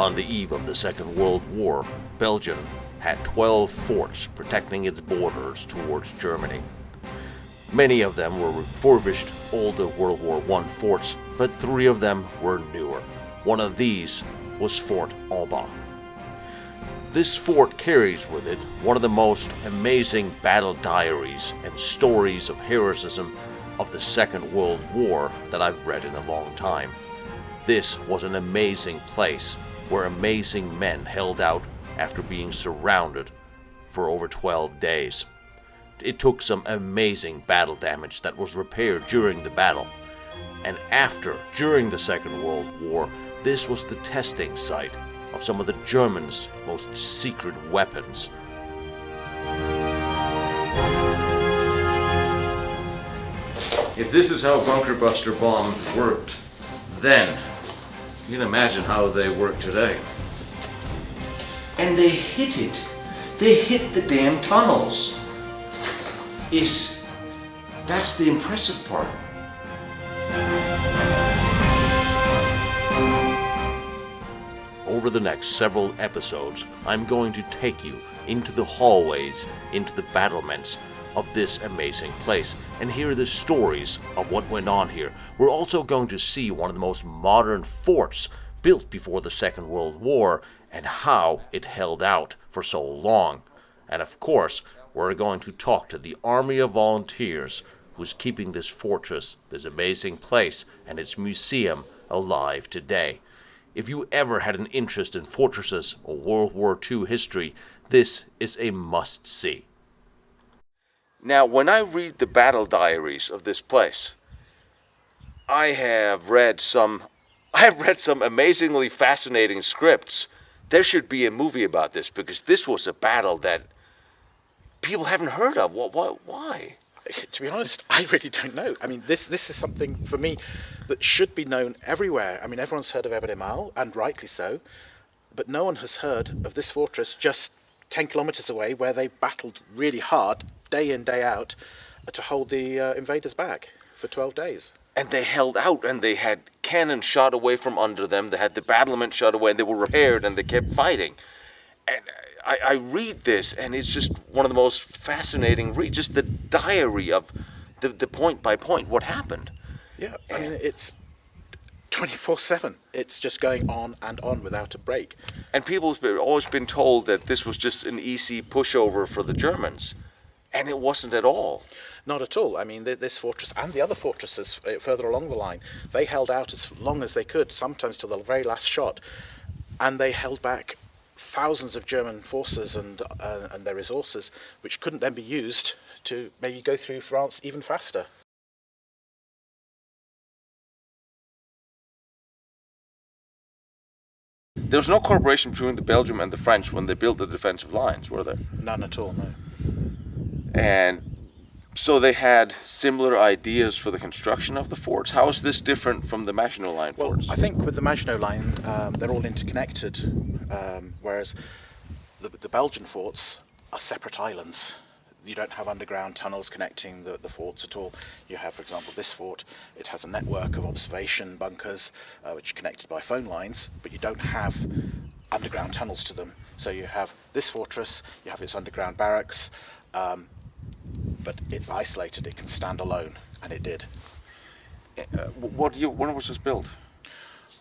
On the eve of the Second World War, Belgium had 12 forts protecting its borders towards Germany. Many of them were refurbished older World War I forts, but 3 of them were newer. One of these was Fort Eben. This fort carries with it one of the most amazing battle diaries and stories of heroism of the Second World War that I've read in a long time. This was an amazing place where amazing men held out after being surrounded for over 12 days. It took some amazing battle damage that was repaired during the battle. And during the Second World War, this was the testing site of some of the Germans' most secret weapons. If this is how bunker buster bombs worked then, you can imagine how they work today. And they hit it. They hit the damn tunnels. That's the impressive part. Over the next several episodes, I'm going to take you into the hallways, into the battlements of this amazing place, and hear the stories of what went on here. We're also going to see one of the most modern forts built before the Second World War and how it held out for so long. And of course, we're going to talk to the army of volunteers who's keeping this fortress, this amazing place, and its museum alive today. If you ever had an interest in fortresses or World War II history, this is a must-see. Now, when I read the battle diaries of this place, I have read some amazingly fascinating scripts. There should be a movie about this, because this was a battle that people haven't heard of. Why? To be honest, I really don't know. I mean, this is something, for me, that should be known everywhere. I mean, everyone's heard of Eben Emael, and rightly so, but no one has heard of this fortress just 10 kilometres away, where they battled really hard, day in, day out, to hold the invaders back for 12 days. And they held out, and they had cannon shot away from under them, they had the battlement shot away, and they were repaired, and they kept fighting. And I read this, and it's just one of the most fascinating reads, just the diary of the point by point, what happened. Yeah, I mean, it's 24/7. It's just going on and on without a break. And people have always been told that this was just an easy pushover for the Germans. And it wasn't at all. Not at all. I mean, this fortress and the other fortresses further along the line, they held out as long as they could, sometimes to the very last shot. And they held back thousands of German forces and their resources, which couldn't then be used to maybe go through France even faster. There was no cooperation between the Belgium and the French when they built the defensive lines, were there? None at all, no. And so they had similar ideas for the construction of the forts. How is this different from the Maginot Line forts? Well, I think with the Maginot Line, they're all interconnected, whereas the Belgian forts are separate islands. You don't have underground tunnels connecting the forts at all. You have, for example, this fort. It has a network of observation bunkers, which are connected by phone lines, but you don't have underground tunnels to them. So you have this fortress, you have its underground barracks, but it's isolated. It can stand alone, and it did. When was this built?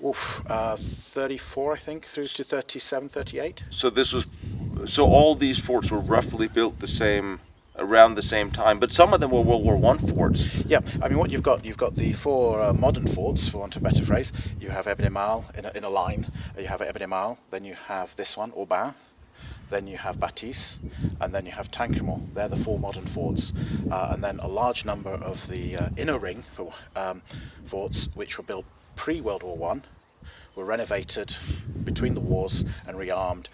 34, I think, through to 37, 38. So all these forts were roughly built around the same time, but some of them were World War I forts. Yeah, I mean, what you've got the 4 modern forts, for want of a better phrase. You have Eben Emael in a line. You have Eben Emael, then you have this one, Aubin, then you have Baptiste, and then you have Tancremont. They're the 4 modern forts, and then a large number of the inner ring forts, which were built pre-World War I, were renovated between the wars and rearmed.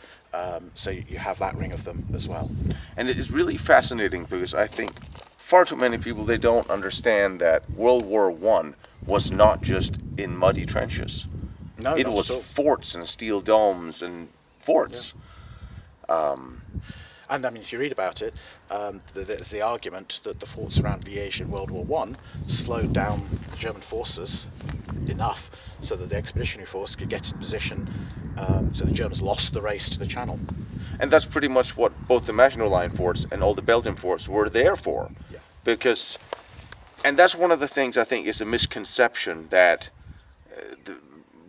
So you have that ring of them as well. And it is really fascinating, because I think far too many people, they don't understand that World War I was not just in muddy trenches. No, it was forts and steel domes and forts. Yeah. And I mean, if you read about it, there's the argument that the forts around Liège in World War One slowed down the German forces enough so that the expeditionary force could get in position, so the Germans lost the race to the Channel. And that's pretty much what both the Maginot Line forts and all the Belgian forts were there for. Yeah. Because, and that's one of the things I think is a misconception that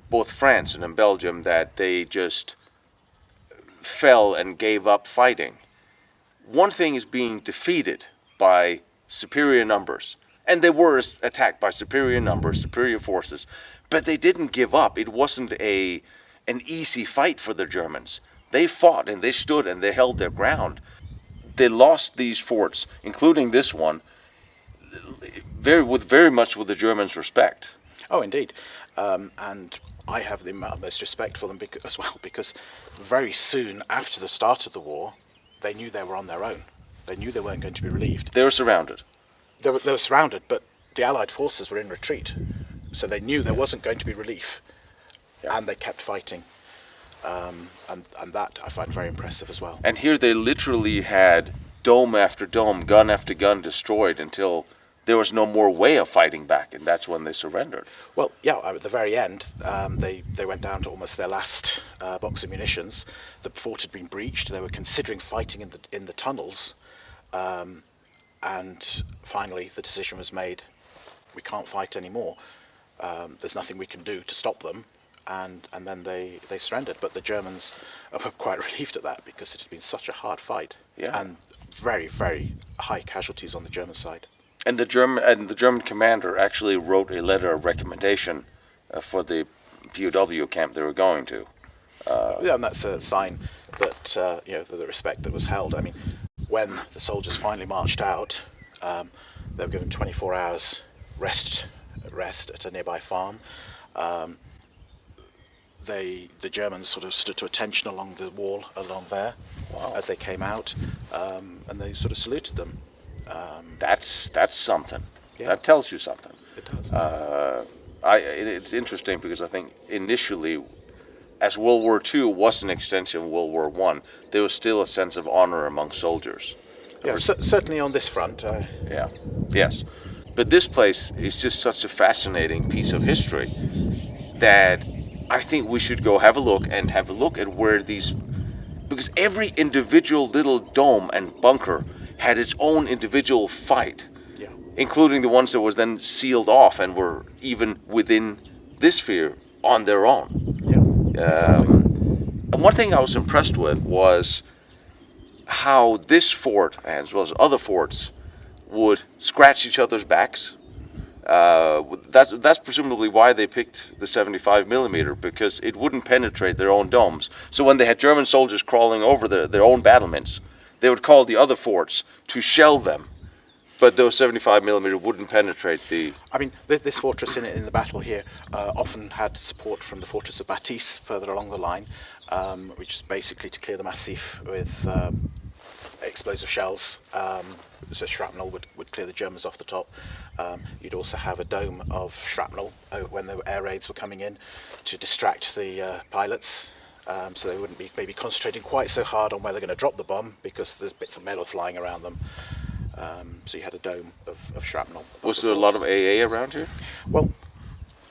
both France and in Belgium, that they just fell and gave up fighting. One thing is being defeated by superior numbers, and they were attacked by superior numbers, superior forces, but they didn't give up. It wasn't an easy fight for the Germans. They fought and they stood and they held their ground. They lost these forts, including this one, very much with the Germans' respect. Oh, indeed. And I have the utmost respect for them as well, because very soon after the start of the war, they knew they were on their own. They knew they weren't going to be relieved. They were surrounded. They were surrounded, but the Allied forces were in retreat. So they knew there wasn't going to be relief. Yeah. And they kept fighting. And that I find very impressive as well. And here they literally had dome after dome, gun after gun destroyed until there was no more way of fighting back, and that's when they surrendered. Well, yeah, at the very end, they went down to almost their last box of munitions. The fort had been breached. They were considering fighting in the tunnels, and finally the decision was made: we can't fight anymore. There's nothing we can do to stop them. And then they surrendered. But the Germans were quite relieved at that, because it had been such a hard fight. Yeah. And very, very high casualties on the German side. And the German commander actually wrote a letter of recommendation for the POW camp they were going to. Yeah, and that's a sign that the respect that was held. I mean, when the soldiers finally marched out, they were given 24 hours rest at a nearby farm. The Germans sort of stood to attention along the wall along there. Wow. As they came out, and they sort of saluted them. That's something. Yeah. That tells you something. It does. It's interesting because I think initially, as World War II was an extension of World War I, there was still a sense of honor among soldiers. Yeah, certainly on this front. Yeah. Yes. But this place is just such a fascinating piece of history that I think we should go have a look at where these, because every individual little dome and bunker had its own individual fight, yeah, including the ones that was then sealed off and were even within this sphere on their own. Yeah, exactly. And one thing I was impressed with was how this fort, as well as other forts, would scratch each other's backs. That's presumably why they picked the 75 millimeter, because it wouldn't penetrate their own domes. So when they had German soldiers crawling over their own battlements, they would call the other forts to shell them, but those 75 millimeter wouldn't penetrate the. I mean, this fortress in the battle here often had support from the Fortress of Batisse further along the line, which is basically to clear the massif with explosive shells. So shrapnel would clear the Germans off the top. You'd also have a dome of shrapnel when the air raids were coming in to distract the pilots, so they wouldn't be maybe concentrating quite so hard on where they're going to drop the bomb, because there's bits of metal flying around them. So you had a dome of shrapnel. Was there a lot of AA around here? Well,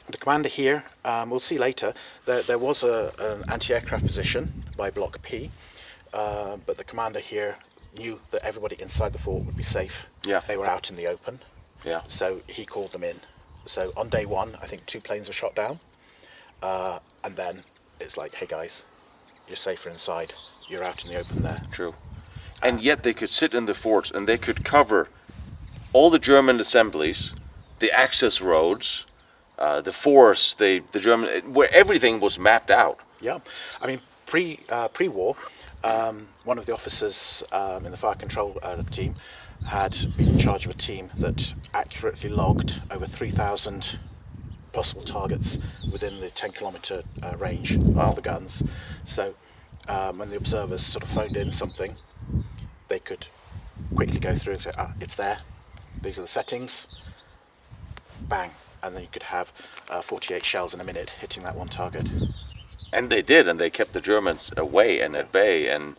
the commander here, we'll see later, there was an anti-aircraft position by Block P, but the commander here knew that everybody inside the fort would be safe. Yeah. They were out in the open. Yeah. So he called them in. So on day one, I think 2 planes were shot down. And then it's like, hey guys, you're safer inside. You're out in the open there. True. And yet they could sit in the forts and they could cover all the German assemblies, the access roads, the forests, the German, where everything was mapped out. Yeah. I mean, pre-war, one of the officers in the fire control team had been in charge of a team that accurately logged over 3,000 possible targets within the 10-kilometre range of the guns. So when the observers sort of phoned in something, they could quickly go through and say, it's there, these are the settings, bang, and then you could have 48 shells in a minute hitting that one target. And they did, and they kept the Germans away and at bay, and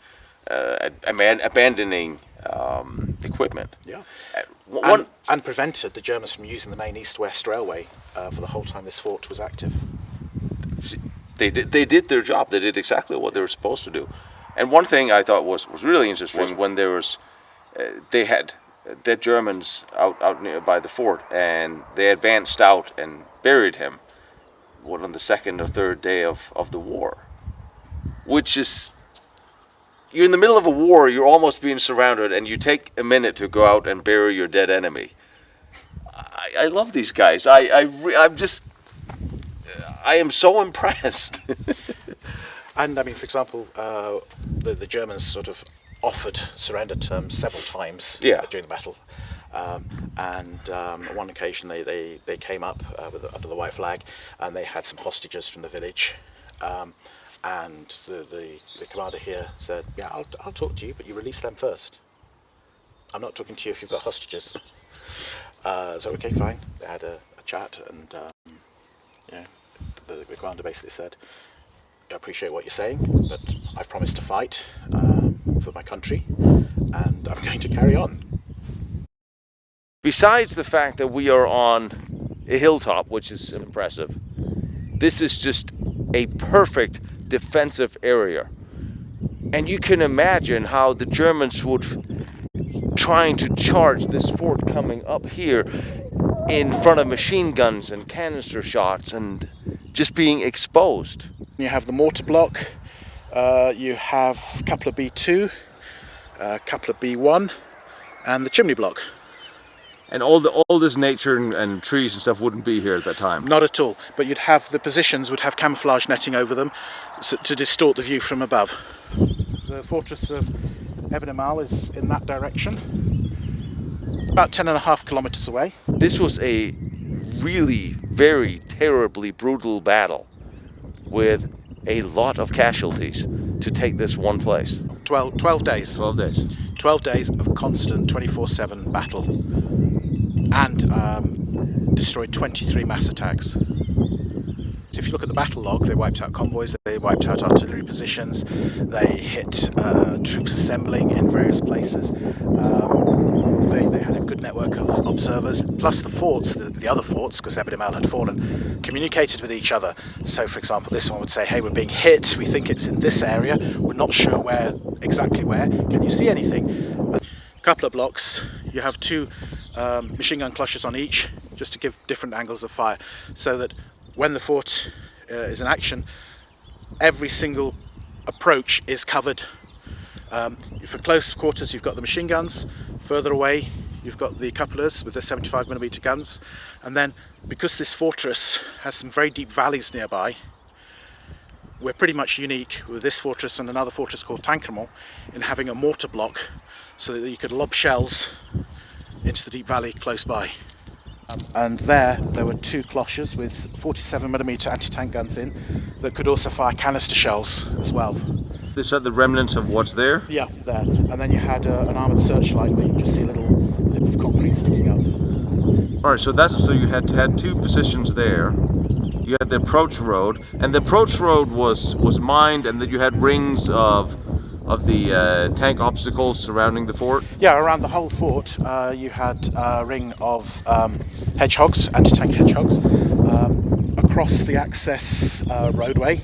abandoning equipment. Yeah. One, And prevented the Germans from using the main east-west railway for the whole time this fort was active. they did their job. They did exactly what they were supposed to do. And one thing I thought was really interesting when there was they had dead Germans out nearby the fort, and they advanced out and buried him. On the second or third day of the war, which is, you're in the middle of a war, you're almost being surrounded, and you take a minute to go out and bury your dead enemy. I love these guys. I am so impressed. And I mean, for example, the Germans sort of offered surrender terms several times during the battle. And on one occasion they came up under the white flag, and they had some hostages from the village, and the commander here said, yeah, I'll talk to you, but you release them first. I'm not talking to you if you've got hostages. So okay, fine. They had a chat, and the commander basically said, I appreciate what you're saying, but I've promised to fight for my country, and I'm going to carry on. Besides the fact that we are on a hilltop, which is impressive, this is just a perfect defensive area. And you can imagine how the Germans would trying to charge this fort coming up here in front of machine guns and canister shots and just being exposed. You have the mortar block, you have a couple of B2, a couple of B1, and the chimney block. And all this nature and trees and stuff wouldn't be here at that time? Not at all, but you'd have the positions would have camouflage netting over them to distort the view from above. The Fortress of Eben Emael is in that direction, about 10.5 kilometers away. This was a really very terribly brutal battle with a lot of casualties to take this one place. 12 days. 12 days. 12 days of constant 24/7 battle, and destroyed 23 mass attacks. If you look at the battle log, they wiped out convoys, they wiped out artillery positions, they hit troops assembling in various places. They had a good network of observers, plus the forts, the other forts, because Eben Emael had fallen, communicated with each other. So, for example, this one would say, hey, we're being hit, we think it's in this area, we're not sure exactly where, can you see anything? A couple of blocks, you have two machine gun clutches on each, just to give different angles of fire, so that when the fort is in action, every single approach is covered. For close quarters, you've got the machine guns. Further away, you've got the couplers with their 75mm guns. And then, because this fortress has some very deep valleys nearby, we're pretty much unique with this fortress and another fortress called Tankemel in having a mortar block so that you could lob shells into the deep valley close by. And there were two cloches with 47mm anti-tank guns in that could also fire canister shells as well. Is that the remnants of what's there? Yeah, there. And then you had an armoured searchlight where you can just see a little lip of concrete sticking up. All right, so you had two positions there. You had the approach road, and the approach road was mined, and then you had rings of the tank obstacles surrounding the fort? Yeah, around the whole fort you had a ring of hedgehogs, anti-tank hedgehogs. Across the access roadway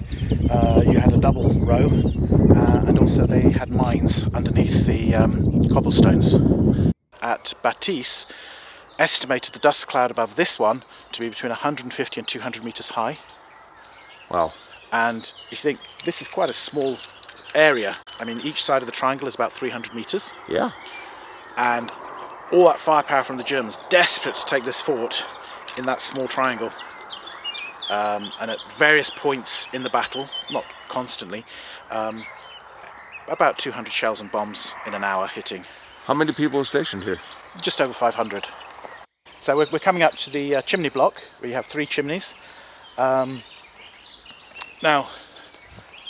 you had a double row, and also they had mines underneath the cobblestones. At Baptiste, estimated the dust cloud above this one to be between 150 and 200 metres high. Wow. And you think this is quite a small area. I mean, each side of the triangle is about 300 metres. Yeah. And all that firepower from the Germans, desperate to take this fort in that small triangle. And at various points in the battle, not constantly, about 200 shells and bombs in an hour hitting. How many people are stationed here? Just over 500. So we're coming up to the chimney block, where you have 3 chimneys. Now,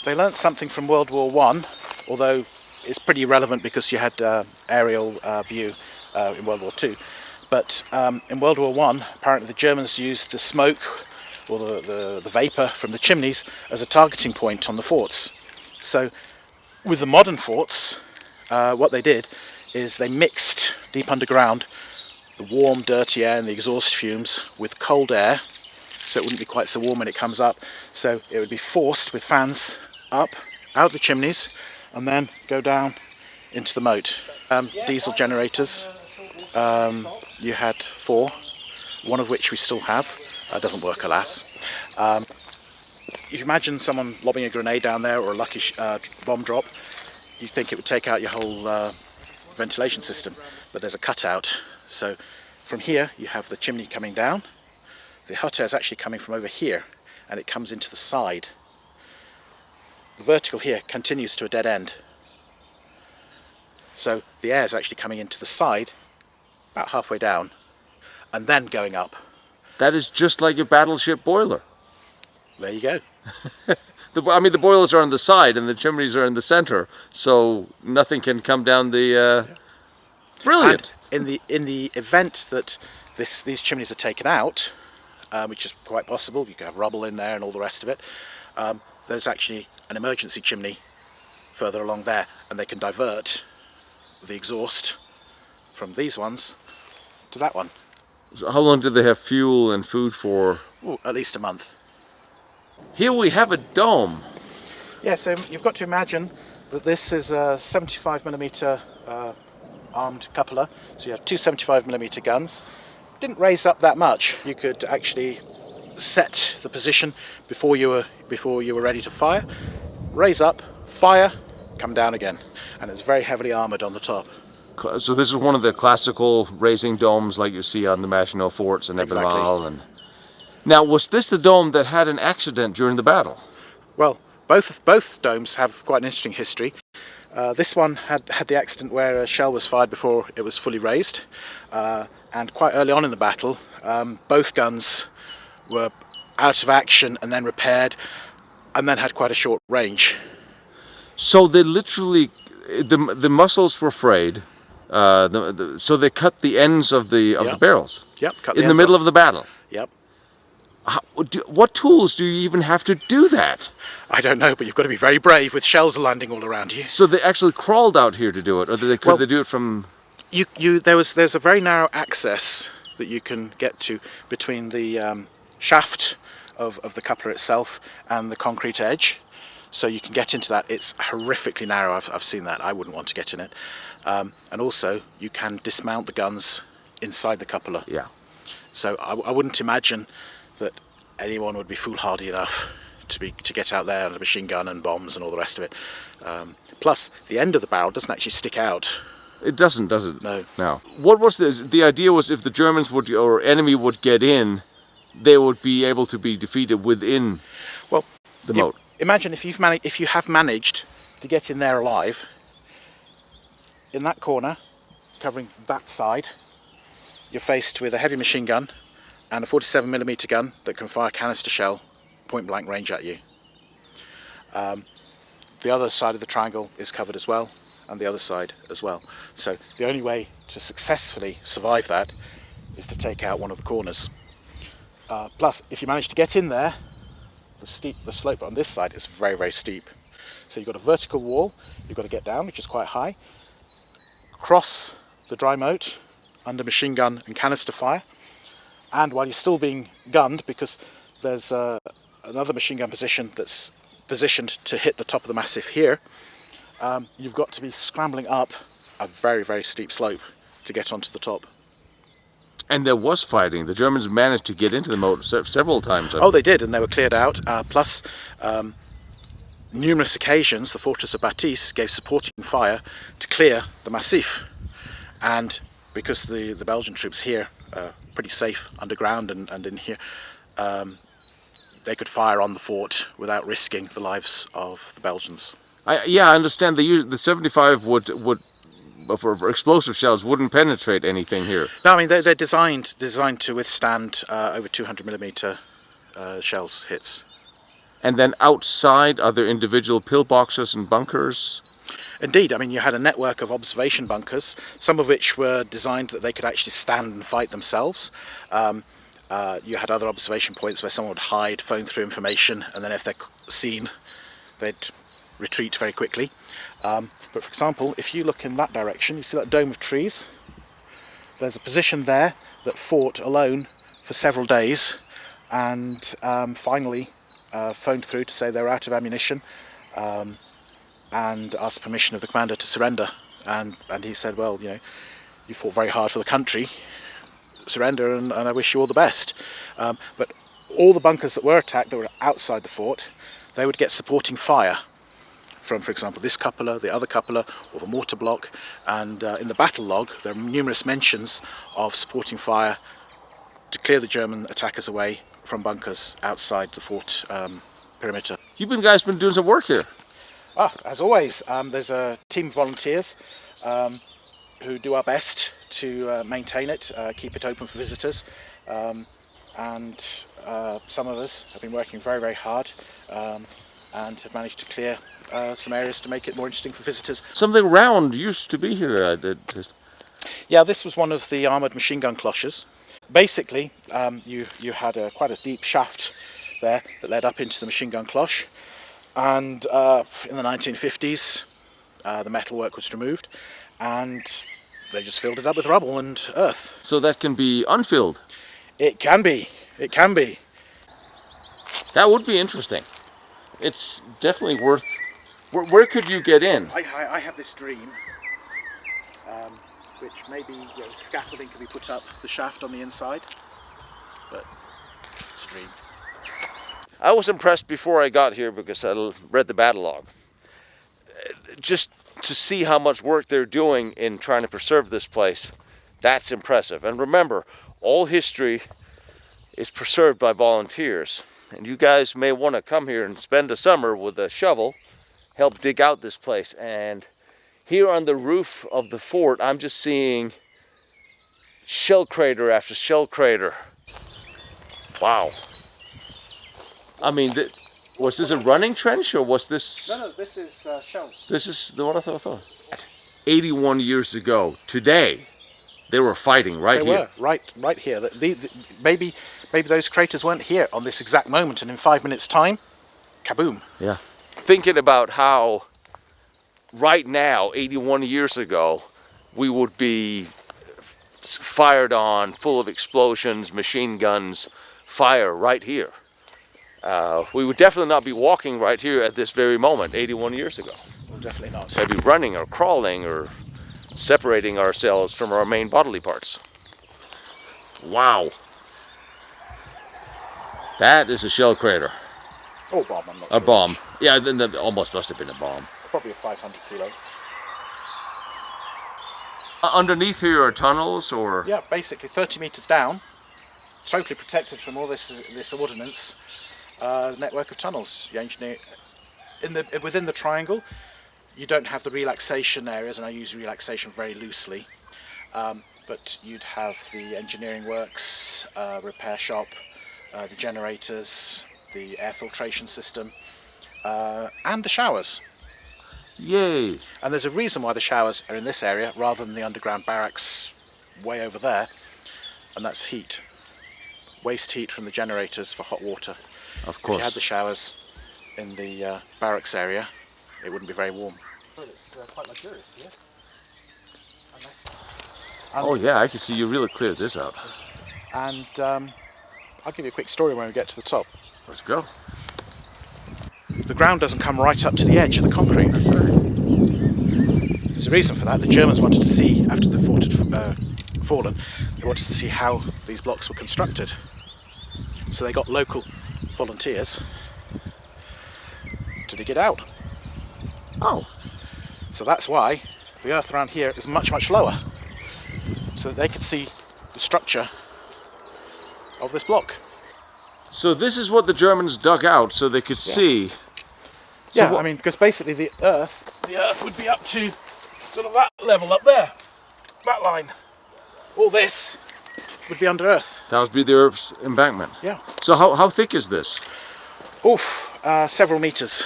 they learnt something from World War I, although it's pretty irrelevant because you had aerial view in World War II. But in World War I, apparently the Germans used the smoke or the vapour from the chimneys as a targeting point on the forts. So with the modern forts, what they did is they mixed deep underground the warm, dirty air and the exhaust fumes with cold air, so it wouldn't be quite so warm when it comes up. So it would be forced with fans up, out the chimneys, and then go down into the moat. Diesel generators, you had 4, one of which we still have. Doesn't work, alas. If you imagine someone lobbing a grenade down there, or a lucky bomb drop, you'd think it would take out your whole ventilation system, but there's a cutout. So from here you have the chimney coming down. The hot air is actually coming from over here, and it comes into the side. The vertical here continues to a dead end. So the air is actually coming into the side, about halfway down, and then going up. That is just like a battleship boiler. There you go. The boilers are on the side and the chimneys are in the center, so nothing can come down the... Brilliant! And in the event that these chimneys are taken out, which is quite possible, you can have rubble in there and all the rest of it, there's actually an emergency chimney further along there, and they can divert the exhaust from these ones to that one. So how long do they have fuel and food for? Ooh, at least a month. Here we have a dome. Yeah, so you've got to imagine that this is a 75mm armed cupola, so you have 2 75mm guns. Didn't raise up that much. You could actually set the position before you were ready to fire, raise up, fire, come down again, and it's very heavily armoured on the top. So this is one of the classical raising domes like you see on the Maginot Forts and Exactly. Ebenemale. And now, was this the dome that had an accident during the battle? Well, both domes have quite an interesting history. This one had the accident where a shell was fired before it was fully raised, and quite early on in the battle, both guns were out of action and then repaired, and then had quite a short range. So they literally, the muscles were frayed. So they cut the ends of the barrels. Yep, cut in the middle of the battle. Yep. What tools do you even have to do that? I don't know, but you've got to be very brave with shells landing all around you. So they actually crawled out here to do it, or could they do it from? There's a very narrow access that you can get to between the shaft of the coupler itself and the concrete edge. So you can get into that. It's horrifically narrow. I've seen that. I wouldn't want to get in it. And also, you can dismount the guns inside the cupola. Yeah. So I wouldn't imagine that anyone would be foolhardy enough to get out there and a machine gun and bombs and all the rest of it. Plus, the end of the barrel doesn't actually stick out. It doesn't, does it? No. No. What was this? The idea was if the Germans would, or enemy would get in, they would be able to be defeated within the moat. Imagine if you have managed to get in there alive, in that corner, covering that side, you're faced with a heavy machine gun and a 47mm gun that can fire canister shell point blank range at you. The other side of the triangle is covered as well, and the other side as well. So the only way to successfully survive that is to take out one of the corners. Plus, if you manage to get in there, the slope on this side is very, very steep. So you've got a vertical wall, you've got to get down, which is quite high, cross the dry moat under machine gun and canister fire, and while you're still being gunned, because there's another machine gun position that's positioned to hit the top of the massif here, you've got to be scrambling up a very, very steep slope to get onto the top. And there was fighting. The Germans managed to get into the moat several times. Oh, they did, and they were cleared out. Plus, numerous occasions, the Fortress of Baptiste gave supporting fire to clear the massif. And because the Belgian troops here are pretty safe underground and in here, they could fire on the fort without risking the lives of the Belgians. I understand the 75 would for explosive shells wouldn't penetrate anything here. No, I mean they're designed to withstand over 200mm shells hits. And then outside, are there individual pillboxes and bunkers? Indeed, I mean you had a network of observation bunkers, some of which were designed that they could actually stand and fight themselves. You had other observation points where someone would hide, phone through information, and then if they're seen, they'd retreat very quickly. But for example, if you look in that direction, you see that dome of trees? There's a position there that fought alone for several days, and finally phoned through to say they were out of ammunition, and asked permission of the commander to surrender. And he said, well, you know, you fought very hard for the country, surrender, and I wish you all the best. But all the bunkers that were attacked that were outside the fort, they would get supporting fire from, for example, this cupola, the other cupola, or the mortar block. And in the battle log, there are numerous mentions of supporting fire to clear the German attackers away from bunkers outside the fort perimeter. You guys been doing some work here. As always, there's a team of volunteers who do our best to maintain it, keep it open for visitors, and some of us have been working very, very hard and have managed to clear some areas to make it more interesting for visitors. Something round used to be here. Yeah, this was one of the armoured machine gun cloches. Basically, you had quite a deep shaft there that led up into the machine gun cloche, and in the 1950s the metalwork was removed and they just filled it up with rubble and earth. So that can be unfilled? It can be. It can be. That would be interesting. It's definitely worth... Where could you get in? I have this dream, which maybe, you know, scaffolding could be put up the shaft on the inside, but it's a dream. I was impressed before I got here because I read the battle log. Just to see how much work they're doing in trying to preserve this place, that's impressive. And remember, all history is preserved by volunteers. And you guys may want to come here and spend a summer with a shovel, help dig out this place. And here on the roof of the fort, I'm just seeing shell crater after shell crater. Wow. I mean, was this a running trench, or was this... No, this is shells. This is the one I thought. 81 years ago, today, they were fighting right here. They were, right here. Maybe those craters weren't here on this exact moment, and in 5 minutes' time, kaboom. Yeah. Thinking about how right now, 81 years ago, we would be fired on, full of explosions, machine guns, fire right here. We would definitely not be walking right here at this very moment 81 years ago. Well, definitely not. Maybe running or crawling or separating ourselves from our main bodily parts. Wow. That is a shell crater. Oh, bomb, I'm not sure. A bomb. Yeah, then that almost must have been a bomb. Probably a 500 kilo. Underneath here are tunnels, or? Yeah, basically 30 meters down, totally protected from all this ordnance. Network of tunnels. You engineer within the triangle. You don't have the relaxation areas, and I use relaxation very loosely. But you'd have the engineering works, repair shop, the generators, the air filtration system, and the showers. Yay! And there's a reason why the showers are in this area rather than the underground barracks way over there, and that's heat. Waste heat from the generators for hot water. Of course. If you had the showers in the barracks area, it wouldn't be very warm. It's quite luxurious here. Oh yeah, I can see you really cleared this out. And I'll give you a quick story when we get to the top. Let's go. The ground doesn't come right up to the edge of the concrete. There's a reason for that. The Germans wanted to see, after the fort had fallen, they wanted to see how these blocks were constructed. So they got local volunteers to dig it out. Oh. So that's why the earth around here is much, much lower, so that they could see the structure of this block. So this is what the Germans dug out so they could see. So yeah, I mean, because basically the earth would be up to sort of that level up there, that line. All this would be under earth. That would be the Earth's embankment. Yeah. So how thick is this? Oof, several meters.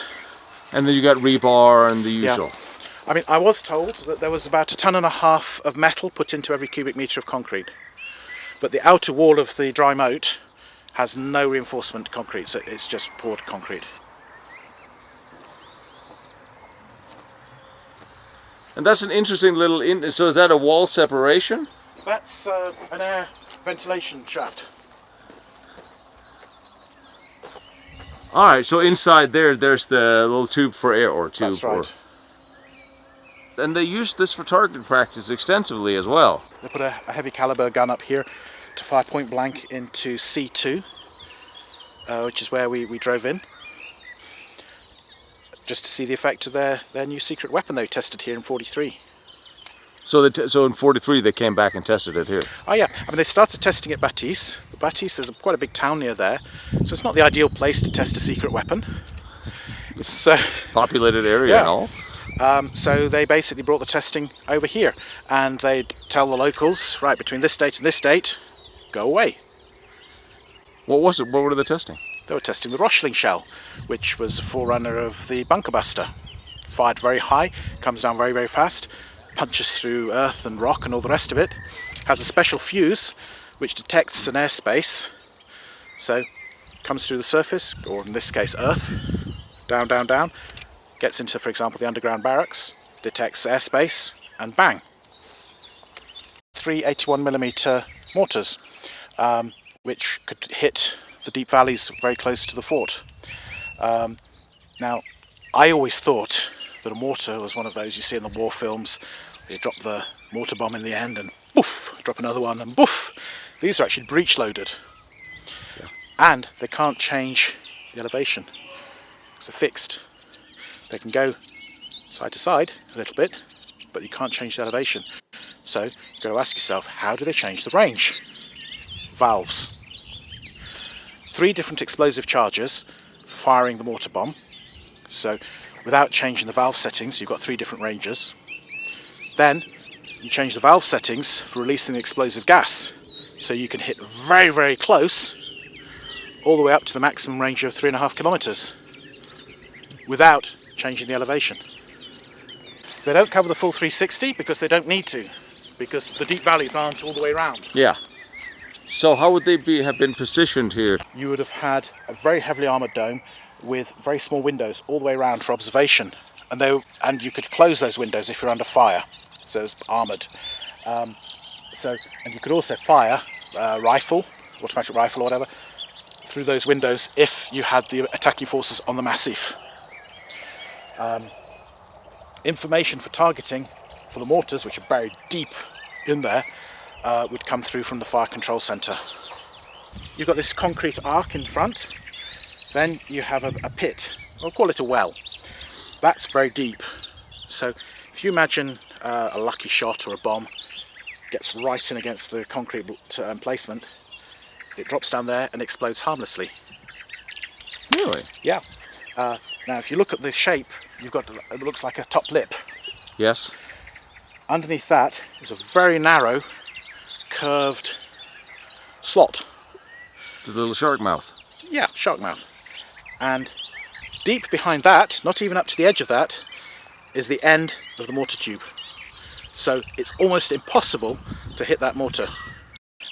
And then you got rebar and the usual. Yeah. I mean, I was told that there was about 1.5 tons of metal put into every cubic meter of concrete. But the outer wall of the dry moat has no reinforcement concrete, so it's just poured concrete. And that's an interesting little. So is that a wall separation? That's an air ventilation shaft. All right. So inside there's the little tube for air, or tube. That's right. And they use this for target practice extensively as well. They put a heavy caliber gun up here to fire point blank into C2, which is where we drove in, just to see the effect of their new secret weapon they tested here in 43. So so in 43 they came back and tested it here. Oh yeah, I mean they started testing at Baptiste. Baptiste is quite a big town near there, so it's not the ideal place to test a secret weapon. So Populated area and all. So they basically brought the testing over here, and they'd tell the locals, right, between this date and this date, go away. What was it? What were they testing? They were testing the Rochling shell, which was a forerunner of the bunker buster. Fired very high, comes down very, very fast, punches through earth and rock and all the rest of it. Has a special fuse which detects an airspace, so comes through the surface, or in this case earth, down, down, down, gets into, for example, the underground barracks, detects airspace, and bang. 3 81mm mortars, which could hit the deep valleys very close to the fort. Now, I always thought that a mortar was one of those you see in the war films. You drop the mortar bomb in the end and boof, drop another one and boof. These are actually breech loaded. Yeah. And they can't change the elevation because they're fixed. They can go side to side a little bit, but you can't change the elevation. So you've got to ask yourself, how do they change the range? Valves. 3 different explosive charges for firing the mortar bomb. So without changing the valve settings, you've got 3 different ranges. Then you change the valve settings for releasing the explosive gas. So you can hit very, very close, all the way up to the maximum range of 3.5 kilometers, without changing the elevation. They don't cover the full 360 because they don't need to, because the deep valleys aren't all the way around. Yeah. So how would they have been positioned here? You would have had a very heavily armoured dome with very small windows all the way around for observation, and you could close those windows if you're under fire, so it's armoured. And you could also fire rifle, automatic rifle or whatever, through those windows if you had the attacking forces on the massif. Information for targeting for the mortars, which are buried deep in there, would come through from the fire control centre. You've got this concrete arc in front, then you have a pit, we'll call it a well. That's very deep. So if you imagine a lucky shot or a bomb gets right in against the concrete emplacement, it drops down there and explodes harmlessly. Really? Yeah. Now if you look at the shape, you've got, it looks like a top lip. Yes. Underneath that is a very narrow, curved slot. The little shark mouth. Yeah, shark mouth. And deep behind that, not even up to the edge of that, is the end of the mortar tube. So it's almost impossible to hit that mortar.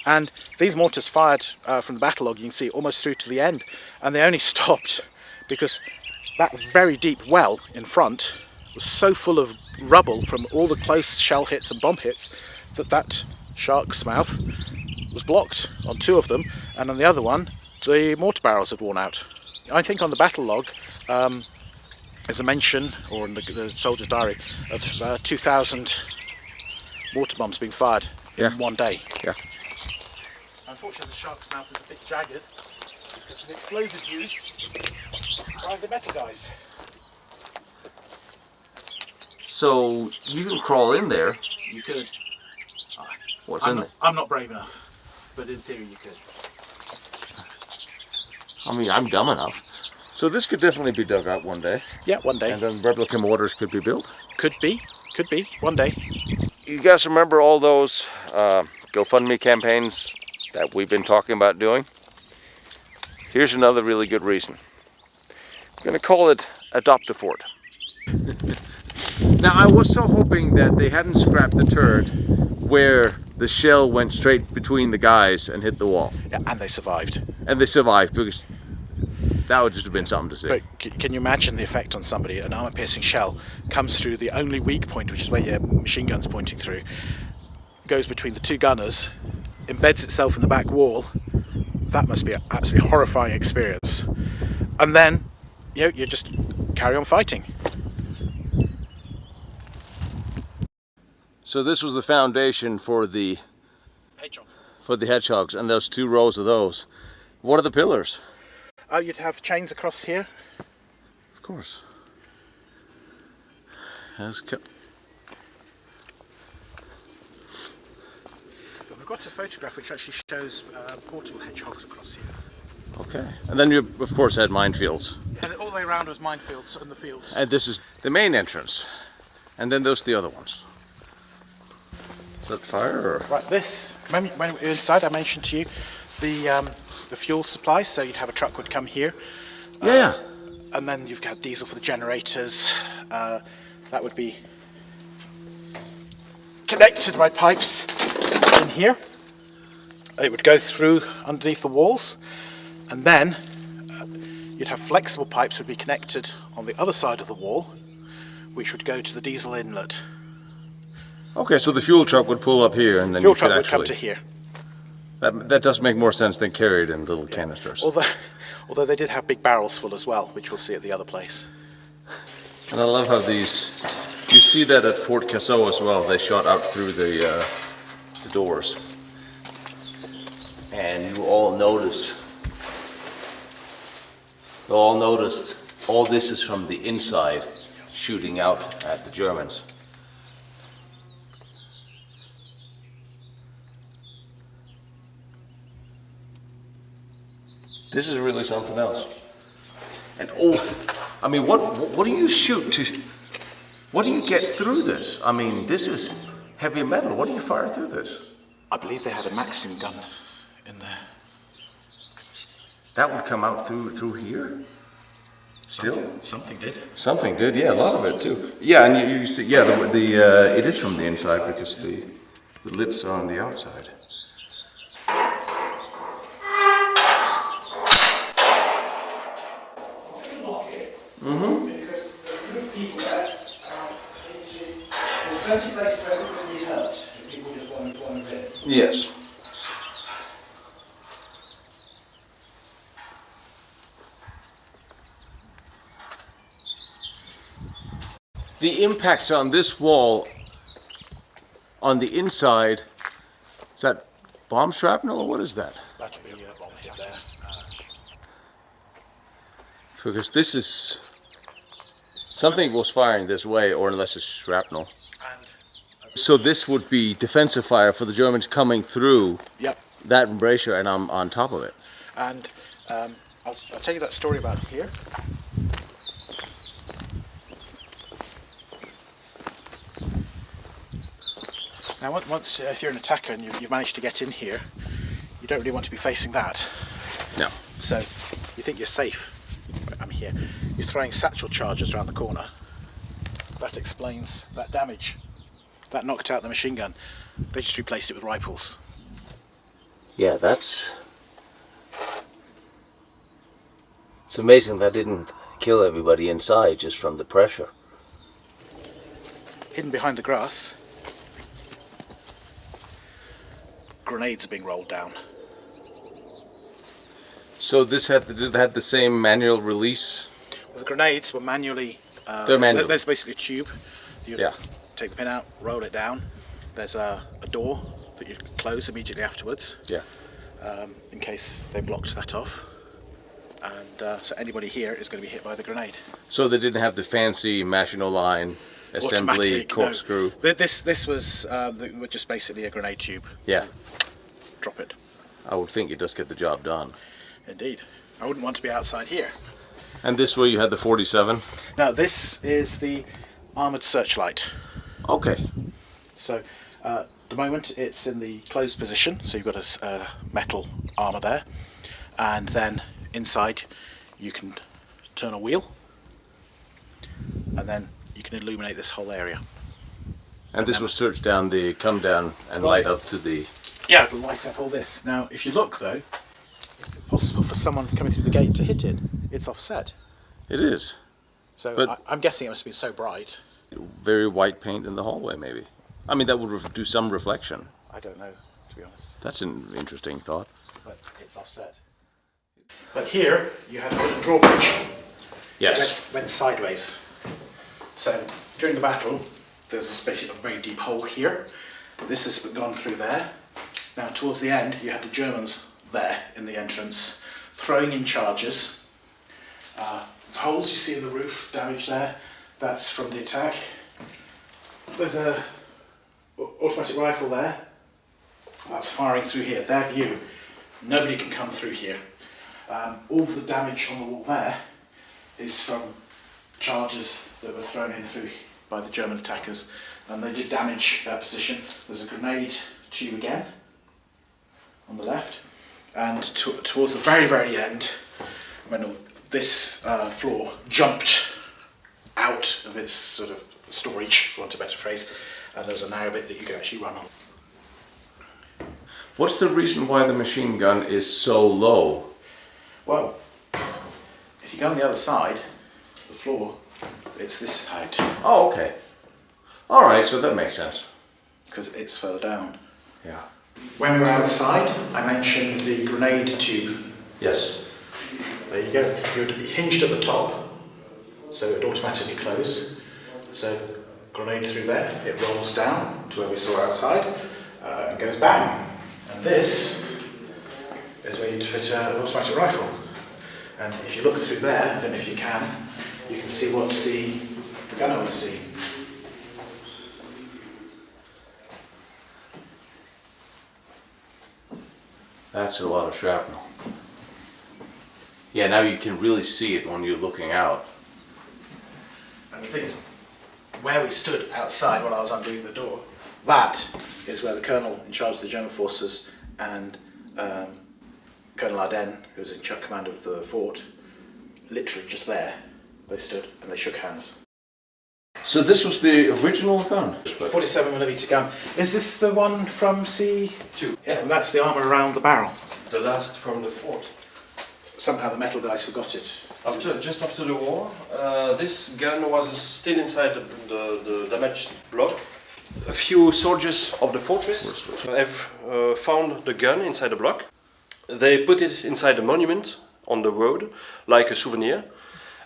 And these mortars fired from the battle log, you can see almost through to the end, and they only stopped because that very deep well in front was so full of rubble from all the close shell hits and bomb hits that shark's mouth was blocked on 2 of them, and on the other one the mortar barrels had worn out. I think on the battle log there's a mention, or in the soldier's diary, of 2,000 mortar bombs being fired in one day. Yeah. Unfortunately the shark's mouth is a bit jagged because of the explosive used by the metal guys. So you can crawl in there. You could. What's in there? I'm not brave enough, but in theory you could. I mean, I'm dumb enough. So this could definitely be dug out one day. Yeah, one day. And then replica mortars could be built. Could be, one day. You guys remember all those GoFundMe campaigns that we've been talking about doing? Here's another really good reason. I'm going to call it Adopt a Fort. Now, I was so hoping that they hadn't scrapped the turret where the shell went straight between the guys and hit the wall. Yeah, and they survived. And they survived because that would just have been something to see. But can you imagine the effect on somebody? An armor-piercing shell comes through the only weak point, which is where your machine gun's pointing through, goes between the two gunners, embeds itself in the back wall. That must be an absolutely horrifying experience. And then, you just carry on fighting. So this was the foundation for the hedgehogs, and those 2 rows of those. What are the pillars? Oh, you'd have chains across here. Of course. But we've got a photograph which actually shows portable hedgehogs across here. Okay. And then you, of course, had minefields. And all the way around was minefields and the fields. And this is the main entrance. And then those are the other ones. Is that fire? Or? Right, this, when we were inside, I mentioned to you the fuel supply, so you'd have a truck would come here. Yeah. And then you've got diesel for the generators. That would be connected by pipes in here. It would go through underneath the walls, and then you'd have flexible pipes would be connected on the other side of the wall, which would go to the diesel inlet. Okay, so the fuel truck would pull up here, and then Fuel you could truck would actually come to here. That does make more sense than carried in little canisters. Although they did have big barrels full as well, which we'll see at the other place. And I love how these, you see that at Fort Cassel as well, they shot out through the doors. And you all noticed all this is from the inside shooting out at the Germans. This is really something else. And I mean, what do you shoot to? What do you get through this? I mean, this is heavy metal. What do you fire through this? I believe they had a Maxim gun in there. That would come out through here. Still, something did. Something did. Yeah, a lot of it too. Yeah, and you see, yeah, it is from the inside because the lips are on the outside. Because there's good people there. There's plenty of places where people can be hurt if people just want to wander in. Yes. The impact on this wall on the inside, is that bomb shrapnel or what is that? That'll be a bomb hit there. Because this is something was firing this way, or unless it's shrapnel. So this would be defensive fire for the Germans coming through. Yep. That embrasure, and I'm on top of it. And I'll tell you that story about here. Now, once if you're an attacker and you've managed to get in here, you don't really want to be facing that. No. So you think you're safe. I'm here. You're throwing satchel charges around the corner. That explains that damage. That knocked out the machine gun. They just replaced it with rifles. Yeah, it's amazing that didn't kill everybody inside just from the pressure. Hidden behind the grass, grenades are being rolled down. So this had the same manual release? Well, the grenades were manually. They're manual. There's basically a tube. You Yeah. take the pin out, roll it down. There's a door that you close immediately afterwards. Yeah. In case they blocked that off. And so anybody here is going to be hit by the grenade. So they didn't have the fancy Maginot Line assembly Automatic, corkscrew? No. This was just basically a grenade tube. Yeah. Drop it. I would think it does get the job done. Indeed. I wouldn't want to be outside here. And this way you had the 47? Now this is the armoured Searchlight. Okay. So at the moment it's in the closed position, so you've got a metal armour there, and then inside you can turn a wheel and then you can illuminate this whole area. And this will search down the come down and light up to the... Yeah, it'll light up all this. Now if you look though, it's impossible for someone coming through the gate to hit it. it's offset. It is. So But- I'm guessing it must be so bright. Very white paint in the hallway, maybe. I mean, that would do some reflection. I don't know, to be honest. That's an interesting thought. But it's offset. But here, you had a wooden drawbridge. Yes. Went sideways. So during the battle, there's basically a very deep hole here. This has gone through there. Now towards the end, you had the Germans there in the entrance, throwing in charges. The holes you see in the roof, damage there, that's from the attack. There's a automatic rifle there. That's firing through here. Their view, nobody can come through here. All the damage on the wall there is from charges that were thrown in through by the German attackers, and they did damage that position. There's a grenade tube again on the left, and towards the very, very end, when this floor jumped out of its sort of storage, for want of a better phrase, and there was a narrow bit that you could actually run on. What's the reason why the machine gun is so low? Well, if you go on the other side, the floor, it's this height, Oh, okay. All right, so that makes sense. because it's further down. Yeah. When we were outside, I mentioned the grenade tube. Yes. There you go. It would be hinged at the top, so it would automatically close. So, grenade through there, it rolls down to where we saw outside, and goes bang. And this is where you'd fit an automatic rifle. And if you look through there, I don't know if you can see what the gunner would see. That's a lot of shrapnel. Yeah, now you can really see it when you're looking out. And the thing is, where we stood outside while I was undoing the door, that is where the colonel in charge of the German forces and Colonel Ardennes, who was in command of the fort, literally just there, they stood and they shook hands. So this was the original gun? 47mm gun. Is this the one from C2? Yeah. And that's the armour around the barrel. The last from the fort. Somehow the metal guys forgot it. Just after the war, this gun was still inside the damaged block. A few soldiers of the fortress have found the gun inside the block. They put it inside a monument on the road, like a souvenir.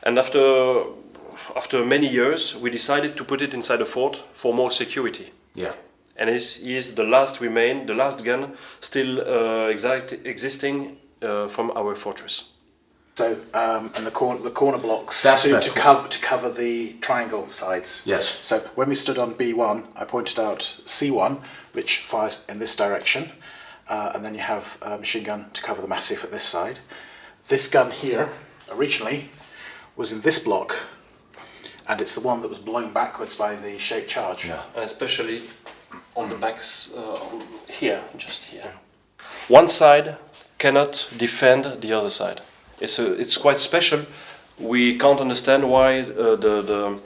And after many years, we decided to put it inside the fort for more security. Yeah. And it is the last the last gun still existing from our fortress. So, and the corner blocks That's to cover the triangle sides. Yes. So when we stood on B1, I pointed out C1, which fires in this direction, and then you have a machine gun to cover the massif at this side. This gun here, originally, was in this block, and it's the one that was blown backwards by the shaped charge. Yeah. And especially on the backs here, just here. One side cannot defend the other side. It's quite special. We can't understand why the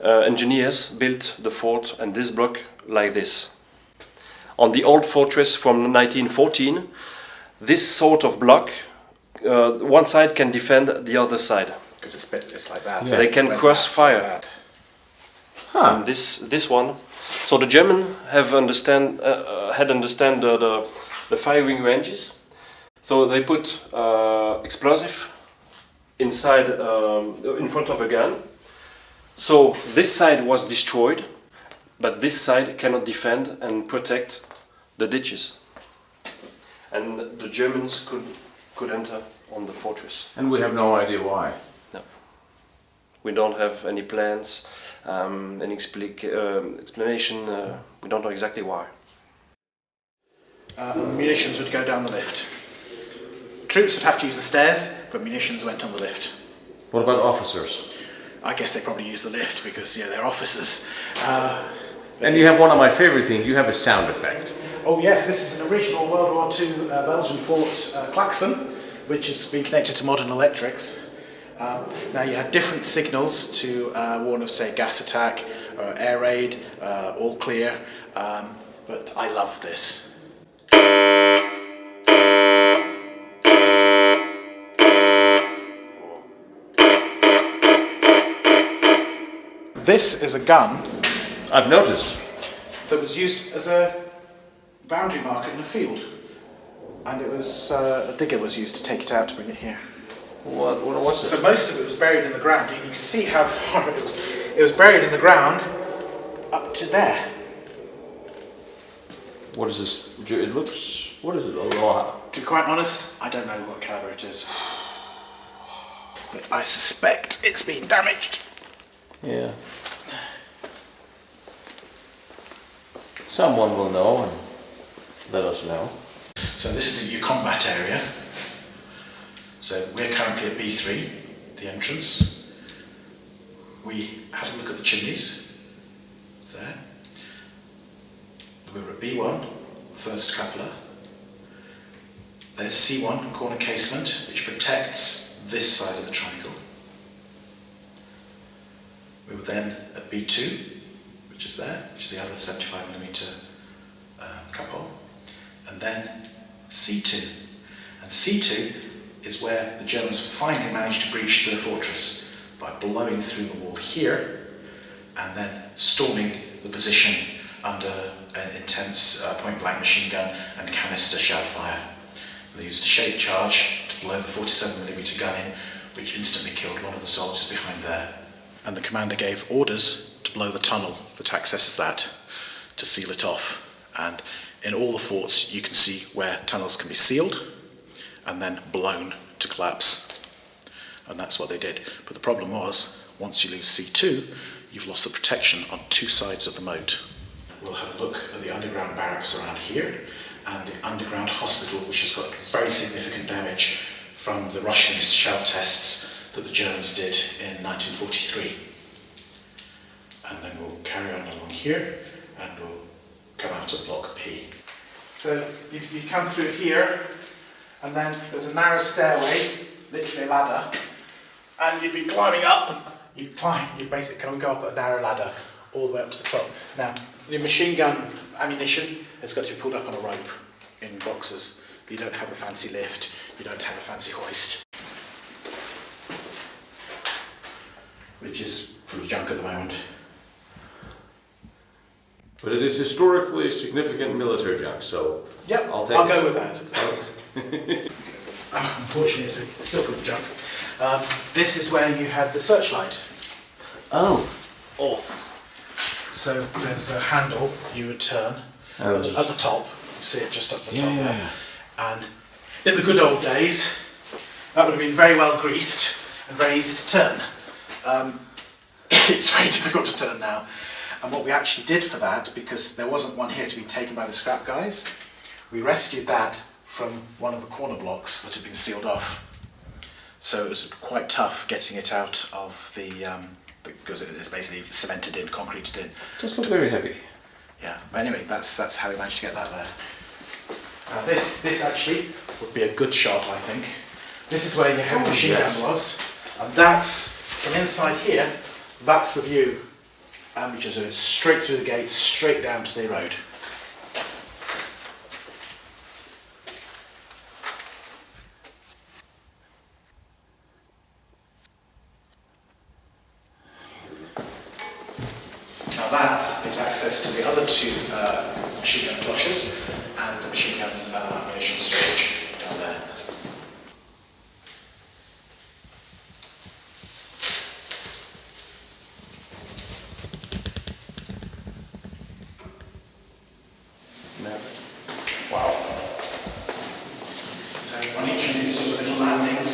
engineers built the fort and this block like this. On the old fortress from 1914, this sort of block, one side can defend the other side. Because it's like that. Yeah. They can Whereas cross that's fire. like that. Huh. And this one. So the German had understand the firing ranges. So they put explosive inside in front of a gun. So this side was destroyed, but this side cannot defend and protect the ditches. And the Germans could enter on the fortress. And we have no idea why. No. We don't have any plans, any explanation. We don't know exactly why. The munitions would go down the lift. Troops would have to use the stairs, but munitions went on the lift. What about officers? I guess they probably use the lift because, yeah, they're officers. And you have one of my favorite things, you have a sound effect. Oh yes, this is an original World War II Belgian fort klaxon, which has been connected to modern electrics. Now you had different signals to warn of, say, gas attack, or air raid, all clear, but I love this. this is a gun I've noticed. that was used as a boundary marker in a field. And it was, a digger was used to take it out to bring it here. What was it? So most of it was buried in the ground. You can see how far it was. It was buried in the ground up to there. What is this? It looks... What is it? Oh, To be quite honest, I don't know what caliber it is. But I suspect it's been damaged. yeah. Someone will know and let us know. So this is the new combat area. So we're currently at B3, the entrance. We had a look at the chimneys there. We were at B1, first coupler. There's C1, corner casement, which protects this side of the triangle. We were then at B2, which is there, which is the other 75mm cup-hole. And then C2. And C2 is where the Germans finally managed to breach the fortress by blowing through the wall here and then storming the position under an intense point-blank machine gun and canister shell fire. They used a shape charge to blow the 47mm gun in, which instantly killed one of the soldiers behind there. And the commander gave orders to blow the tunnel that accesses that, to seal it off. And in all the forts you can see where tunnels can be sealed and then blown to collapse. And that's what they did. But the problem was, once you lose C2, you've lost the protection on two sides of the moat. We'll have a look at the underground barracks around here and the underground hospital, which has got very significant damage from the Russian shell tests that the Germans did in 1943. And then we'll carry on along here and we'll come out of block P. So you come through here and then there's a narrow stairway, literally a ladder, and you'd be climbing up. You'd basically go up a narrow ladder all the way up to the top. Now, the machine gun ammunition has got to be pulled up on a rope in boxes. You don't have the fancy lift, you don't have a fancy hoist, which is full of junk at the moment. But it is historically significant military junk, so Yep, I'll take I'll it. go with that. Unfortunately, it's still full of junk. This is where you had the searchlight. Oh. So there's a handle you would turn at the top. You see it just up the top there. And in the good old days, that would have been very well greased and very easy to turn. It's very difficult to turn now. And what we actually did for that, because there wasn't one here to be taken by the scrap guys, we rescued that from one of the corner blocks that had been sealed off. So it was quite tough getting it out of because it is basically cemented in, concreted in. Does look very heavy. Yeah, but anyway, that's how we managed to get that there. Now this actually would be a good shot, I think. This is where your heavy machine gun was, and that's, from inside here, that's the view. Which is straight through the gates, straight down to the road. Now that is access to the other two machine gun cloches and the machine gun ammunition storage down there. Wow. So on each of these sort of little landings,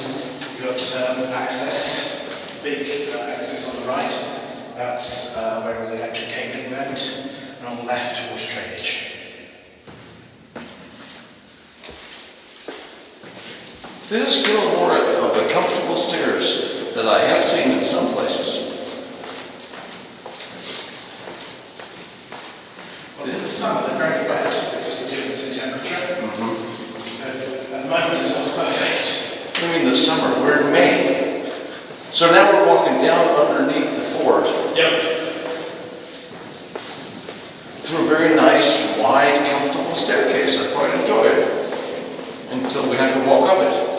you've got access, big access on the right. That's where all the electric cabling went, and on the left, water drainage. This is still more of a comfortable stairs that I have seen in some places. Well, in the summer, they're very wet because of the difference in temperature. So at the moment, it's not perfect. I mean the summer, we're in May. So now we're walking down underneath the fort. Yep. Through a very nice, wide, comfortable staircase. I quite enjoy it. Until we have to walk up it.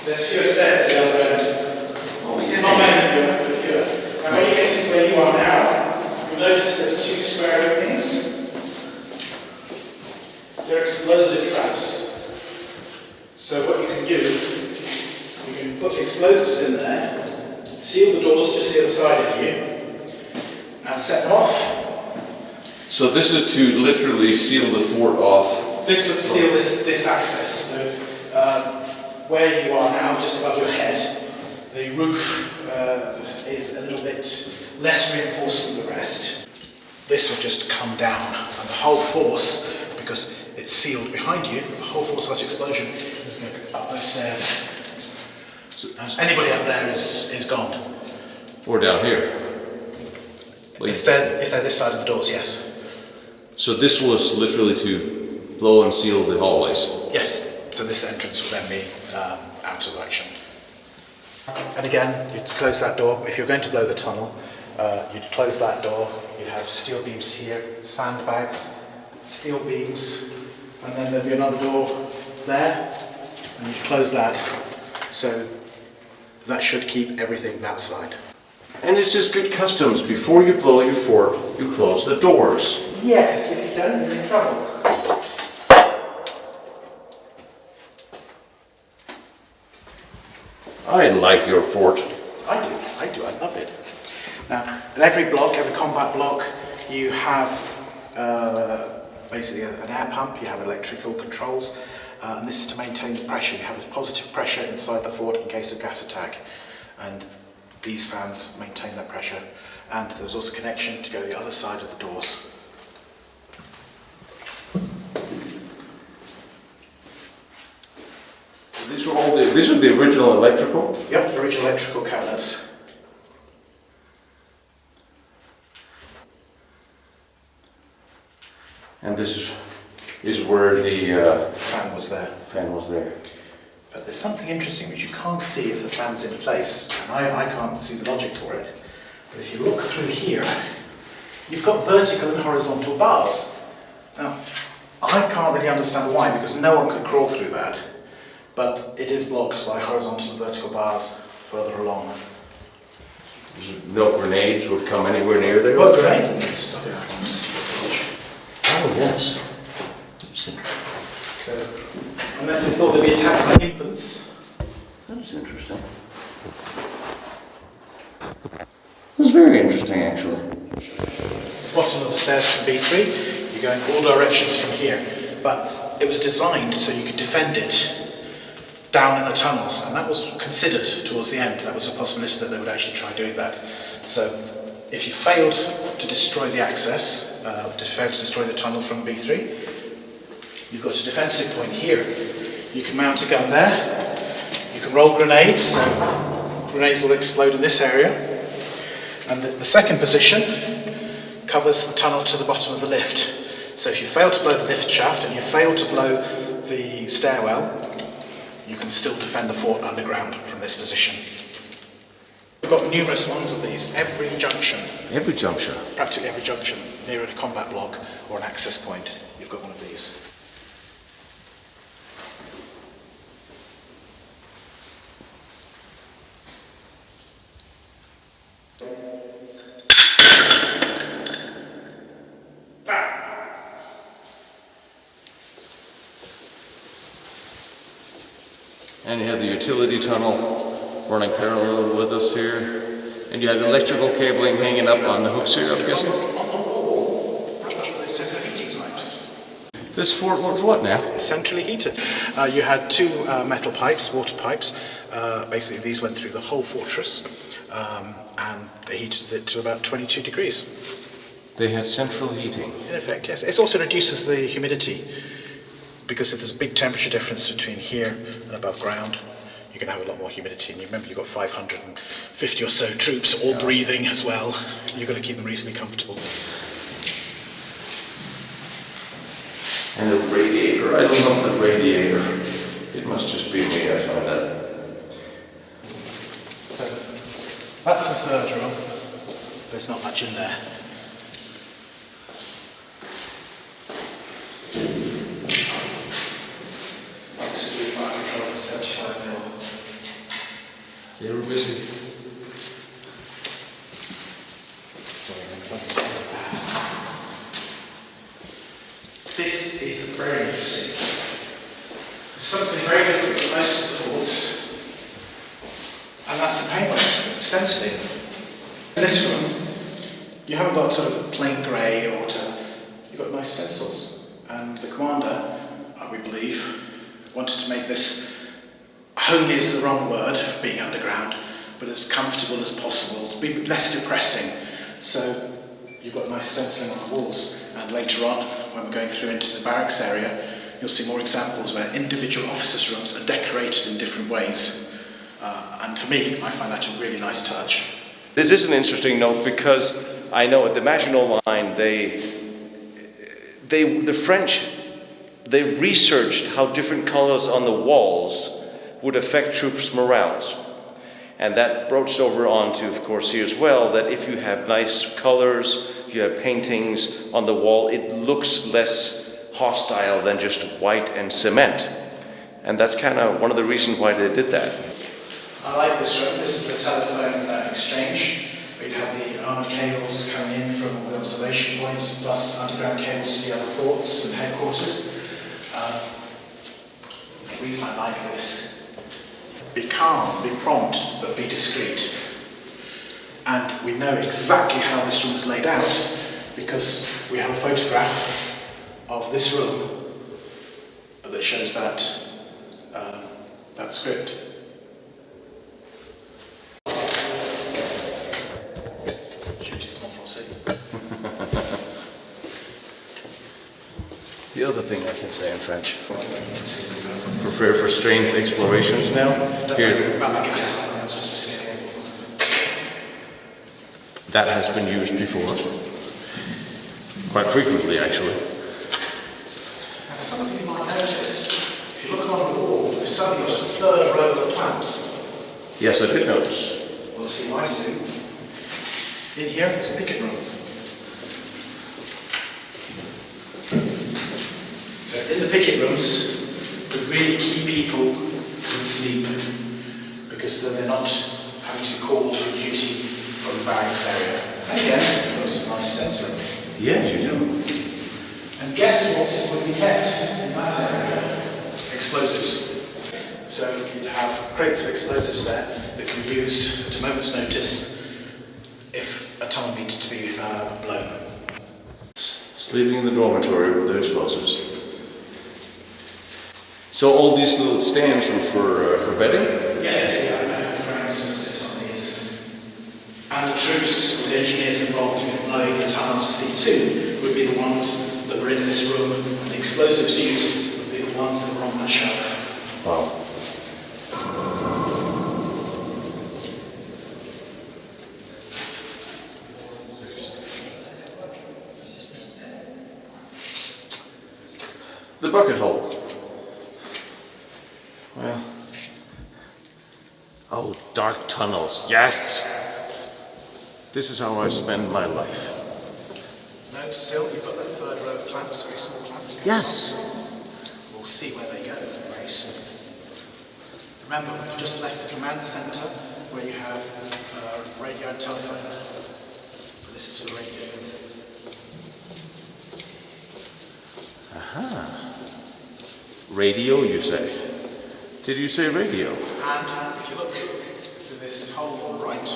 There's fewer stairs at the other end. Oh, yeah. Not many, but fewer. And when you get square openings. They're explosive traps. So what you can do, you can put explosives in there, seal the doors just the other side of you, and set them off. So this is to literally seal the fort off. This would seal this access. So where you are now, just above your head, the roof is a little bit less reinforced than the rest. This will just come down, and the whole force, because it's sealed behind you, the whole force of that explosion is going to go up those stairs. And anybody up there is gone. Or down here. If they're this side of the doors, yes. So this was literally to blow and seal the hallways. Yes. So this entrance will then be out of action. And again, you'd close that door. If you're going to blow the tunnel, you'd close that door. You'd have steel beams here, sandbags, steel beams, and then there'd be another door there, and you'd close that. So that should keep everything that side. And it's just good customs. Before you blow your fort, you close the doors. Yes, if you don't, you're in trouble. I like your fort. I do, I love it. Now, at every block, every combat block, you have basically an air pump, you have electrical controls, and this is to maintain the pressure. You have a positive pressure inside the fort in case of gas attack, and these fans maintain that pressure. And there's also a connection to go to the other side of the doors. These are the original electrical? Yep, the original electrical cabinets. And this is where the Fan was there. fan was there. But there's something interesting which you can't see if the fan's in place, and I can't see the logic for it. But if you look through here, you've got vertical and horizontal bars. Now, I can't really understand why, because no one could crawl through that. But it is blocked by horizontal and vertical bars further along. No grenades would come anywhere near there? What grenade? Stop it. Oh, yes. So, unless they thought they'd be attacked by infants. That's interesting. That's very interesting, actually. The bottom of the stairs can be B3. You go in all directions from here. But it was designed so you could defend it down in the tunnels, and that was considered towards the end. That was a possibility that they would actually try doing that. So if you failed to destroy the access, failed to destroy the tunnel from B3, you've got a defensive point here. You can mount a gun there, you can roll grenades, so grenades will explode in this area, and the second position covers the tunnel to the bottom of the lift. So if you fail to blow the lift shaft and you fail to blow the stairwell, you can still defend the fort underground from this position. We've got numerous ones of these, every junction. Every junction? Practically every junction, near a combat block or an access point, you've got one of these. And you have the utility tunnel running parallel with us here. And you have electrical cabling hanging up on the hooks here, I'm guessing? This fort was what now? Centrally heated. You had two metal pipes, water pipes. Basically these went through the whole fortress, and they heated it to about 22 degrees. They had central heating. In effect, yes. It also reduces the humidity, because if there's a big temperature difference between here and above ground, you're going to have a lot more humidity. And you remember you've got 550 or so troops all breathing as well. You've got to keep them reasonably comfortable. And the radiator, I don't love the radiator. It must just be me, I find that. So that's the third room. There's not much in there. Fire control at 75mm. They were busy. something very different from most of the forts, and that's the paintwork stenciling. In this room, you haven't got sort of plain grey or whatever, you've got nice stencils. And the commander, we believe, wanted to make this, homely is the wrong word for being underground, but as comfortable as possible, to be less depressing. So you've got nice stenciling on the walls, and later on, when we're going through into the barracks area, you'll see more examples where individual officers' rooms are decorated in different ways. And for me, I find that a really nice touch. This is an interesting note because I know at the Maginot Line, the French, they researched how different colors on the walls would affect troops' morales. And that broached over onto, of course, here as well, that if you have nice colors, you have paintings on the wall, it looks less hostile than just white and cement. And that's kind of one of the reasons why they did that. I like this room. This is the telephone exchange. We have the armoured cables coming in from all the observation points, plus underground cables to the other forts and headquarters. The reason I like this: be calm, be prompt, but be discreet. And we know exactly how this room is laid out because we have a photograph of this room that shows that script. The other thing I can say in French. Prepare for strange explorations now. Here. That has been used before. Quite frequently, actually. Something you might notice, if you look on the wall, you've suddenly got a third row of clamps. Yes, I did notice. We'll see why soon. In here, it's a picket room. So in the picket rooms, the really key people would sleep because then they're not having to be called for duty from the barracks area. And again, you've got some nice stenciling. Yes, you do. And guess what would be kept in that area? Explosives. So you'd have crates of explosives there that can be used at a moment's notice if a tunnel needed to be blown. Sleeping in the dormitory with the explosives. So all these little stands were for bedding? Yes, yeah, I had friends who sit on these. And the troops, the engineers involved in blowing the tunnel to C2 would be the ones that were in this room, and the explosives used would be the ones that were on that shelf. Wow. The bucket hole. Well. Oh, dark tunnels. Yes! This is how I spend my life. No, still, you've got that third row of clamps, very small clamps. Yes. We'll see where they go very soon. Remember, we've just left the command centre where you have radio and telephone. But this is for radio. Aha. Radio, you say? Did you say radio? And if you look through this hole on the right,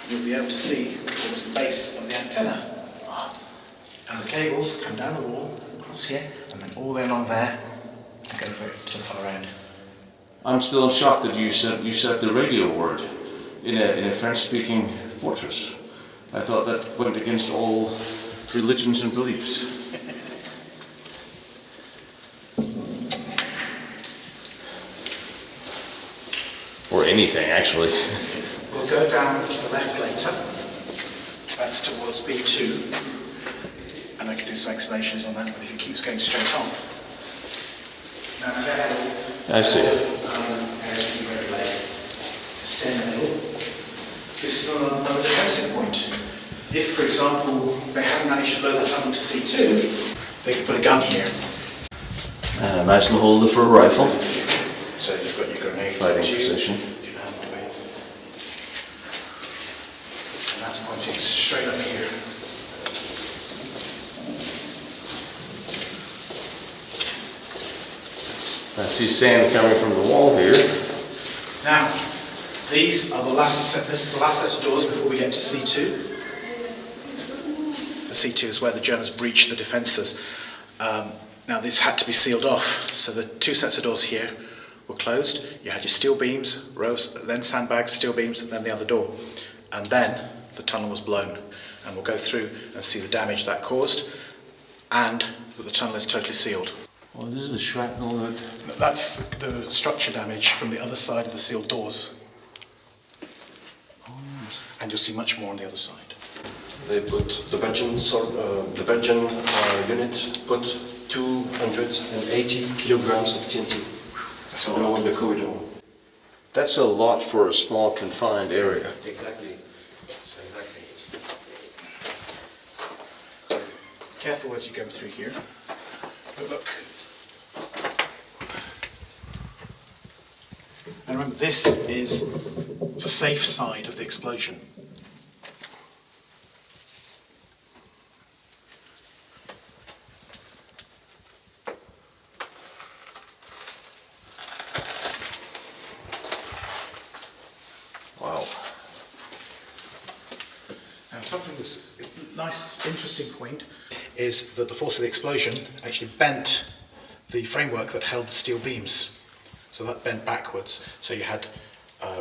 you'll be able to see towards the base of the antenna. And the cables come down the wall, across here, and then all the way along there, and go over to the far end. I'm still in shock that you said the radio word in a French-speaking fortress. I thought that went against all religions and beliefs. Or anything, actually. We'll go down to the left later. That's towards B2. And I can do some explanations on that, but if you keep going straight on. Now, careful. I see. Areas you won't play. To stay in the middle. This is another defensive point. If, for example, they haven't managed to blow the tunnel to C2, they can put a gun here. And a nice little holder for a rifle. So you've got your grenade Fighting position. And that's pointing straight up here. I see sand coming from the wall here. Now, these are the last set. This is the last set of doors before we get to C2. The C2 is where the Germans breached the defences. Now, these had to be sealed off. So the two sets of doors here were closed. You had your steel beams, rows, then sandbags, steel beams, and then the other door. And then the tunnel was blown. And we'll go through and see the damage that caused, and that the tunnel is totally sealed. Oh, this is the shrapnel that... That's the structure damage from the other side of the sealed doors. And you'll see much more on the other side. They put the Belgian unit put 280 kilograms of TNT. That's a below lot. in the corridor. That's a lot for a small confined area. Exactly. Careful as you go through here. But look. And remember, this is the safe side of the explosion. Wow. Now, something that's a nice, interesting point is that the force of the explosion actually bent the framework that held the steel beams. So that bent backwards. So you had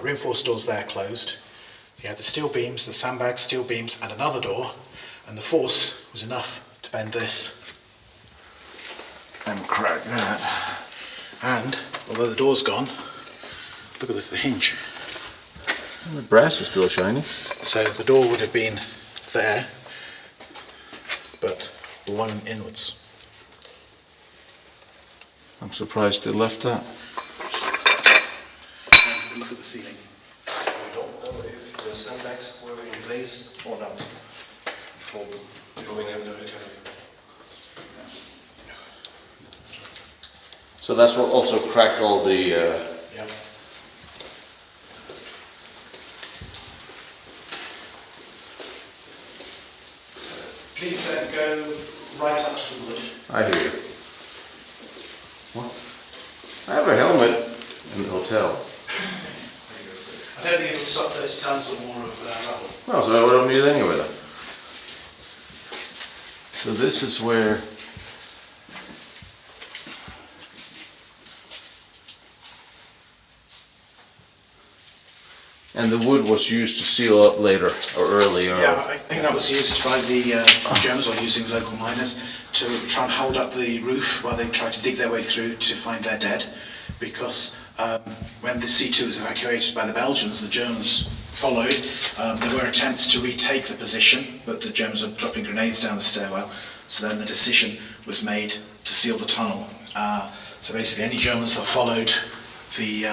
reinforced doors there closed. You had the steel beams, the sandbag steel beams, and another door. And the force was enough to bend this and crack that. And although the door's gone, look at the hinge. And the brass is still shiny. So the door would have been there, but blown inwards. I'm surprised they left that. And look at the ceiling. We don't know if the sandbags were in place or not before going into the carrier. So that's what also cracked all the... Yeah. Please don't go right up to the wood. I hear you. What? I have a helmet in the hotel. I don't think it'll stop 30 tons or more of rubble. Well, so I don't need it anyway then. So this is where... And the wood was used to seal up later, or earlier. Yeah, I think that was used by the Germans, or using local miners, to try and hold up the roof while they tried to dig their way through to find their dead. Because when the C2 was evacuated by the Belgians, the Germans followed. There were attempts to retake the position, but the Germans were dropping grenades down the stairwell. So then the decision was made to seal the tunnel. So basically any Germans that followed the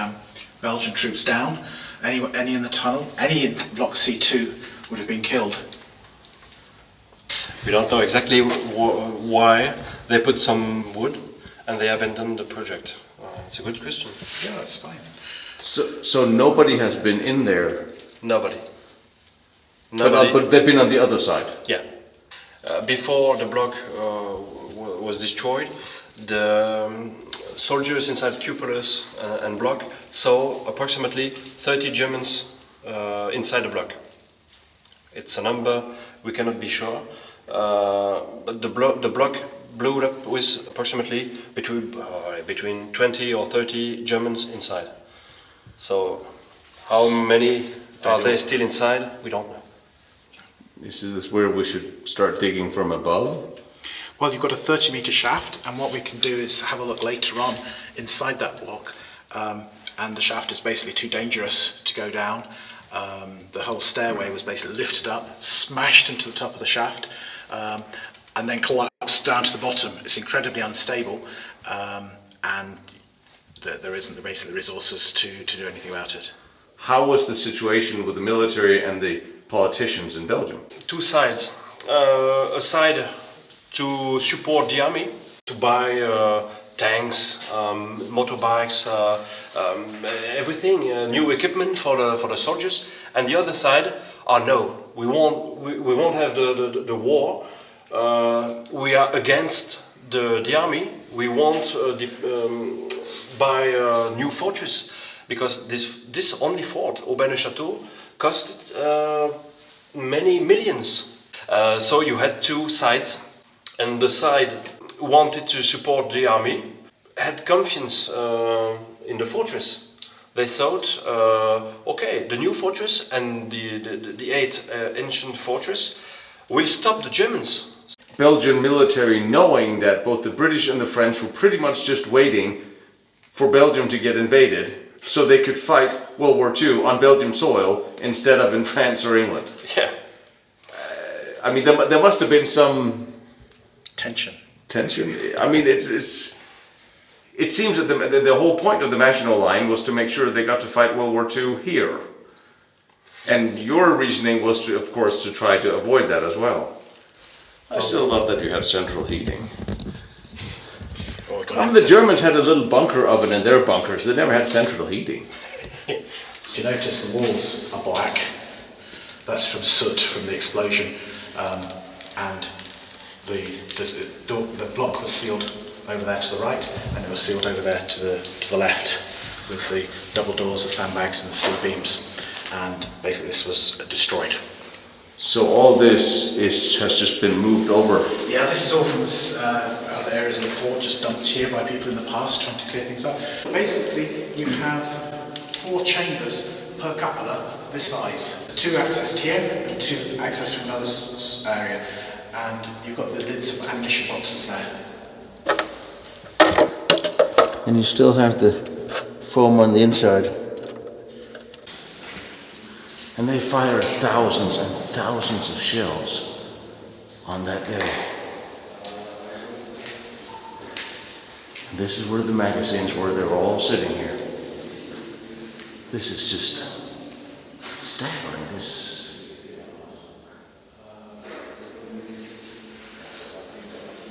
Belgian troops down, any in the tunnel, any in block C2 would have been killed. We don't know exactly why they put some wood and they abandoned the project. It's a good question. Yeah, that's fine. So nobody has been in there, Nobody. but they've been on the other side. Yeah. Before the block was destroyed, the soldiers inside cupolas and block saw approximately 30 Germans inside the block. It's a number we cannot be sure, but the block blew up with approximately between 20 or 30 Germans inside. So how many are there still inside? We don't know. This is where we should start digging from above. Well, you've got a 30-metre shaft, and what we can do is have a look later on inside that block. And the shaft is basically too dangerous to go down. The whole stairway was basically lifted up, smashed into the top of the shaft, and then collapsed down to the bottom. It's incredibly unstable, and there isn't basically resources to do anything about it. How was the situation with the military and the politicians in Belgium? Two sides. A side to support the army, to buy tanks, motorbikes, everything, new equipment for the soldiers. And the other side, no, we won't have the war. We are against the army. We want buy a new fortress, because this only fort, Aubin Chateau, cost many millions. So you had two sides, and the side who wanted to support the army had confidence in the fortress. They thought, okay, the new fortress and the eight ancient fortress will stop the Germans. Belgian military, knowing that both the British and the French were pretty much just waiting for Belgium to get invaded so they could fight World War II on Belgian soil instead of in France or England. Yeah. I mean, there must have been some Tension. tension. I mean, it seems that the whole point of the Maginot Line was to make sure they got to fight World War II here. And your reasoning was, to, of course, to try to avoid that as well. I still love that you had central heating. The Germans had a little bunker oven in their bunkers. They never had central heating. If you notice, the walls are black. That's from soot from the explosion, and the block was sealed over there to the right, and it was sealed over there to the left, with the double doors, the sandbags, and the steel beams. And basically, this was destroyed. So all this has just been moved over. Yeah, this is all from other areas of the fort, just dumped here by people in the past trying to clear things up. Basically, you have 4 chambers per cupola this size. 2 accessed here, and 2 accessed from another area. And you've got the lids of ammunition boxes there. And you still have the foam on the inside. And they fired thousands and thousands of shells on that day. And this is where the magazines were. They were all sitting here. This is just staggering.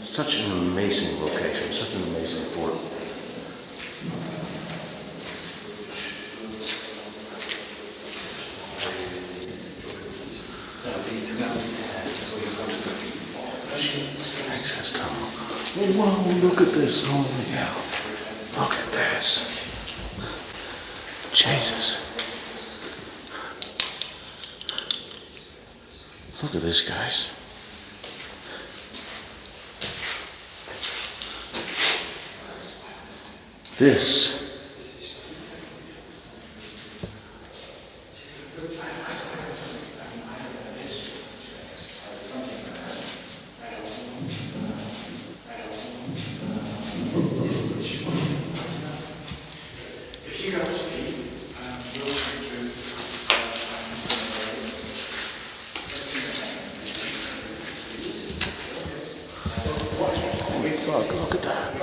Such an amazing location, such an amazing fort. Access tunnel. Whoa, look at this. Holy hell. Look at this. Jesus. Look at this, guys. This. Look at that.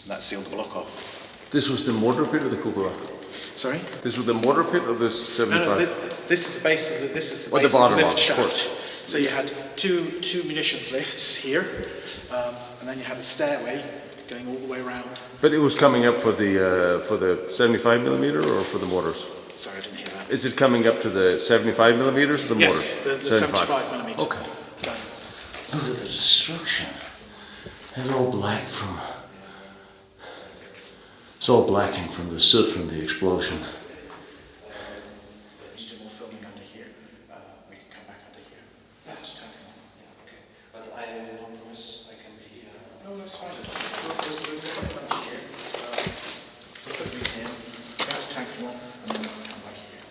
That sealed the block off. This was the mortar pit or the cupola? Sorry? This was the mortar pit or the 75? No, this is the base of the, this is the Or base the bottom of the lift one, shaft. of course. So you had two munitions lifts here, and then you had a stairway going all the way around. But it was coming up for the 75 millimeter or for the mortars? Sorry, I didn't hear that. Is it coming up to the 75 millimeters or the Yes, mortars? the 75 millimeter. Okay. Guns. Look at the destruction. It's all black from... It's all blackened from the soot from the explosion. Let's do more filming under here. We can come back under here. Left tank. Okay, but I don't promise I can be. No, that's fine. We'll come under here. We'll put these in. Left tank one, and then we'll come back here.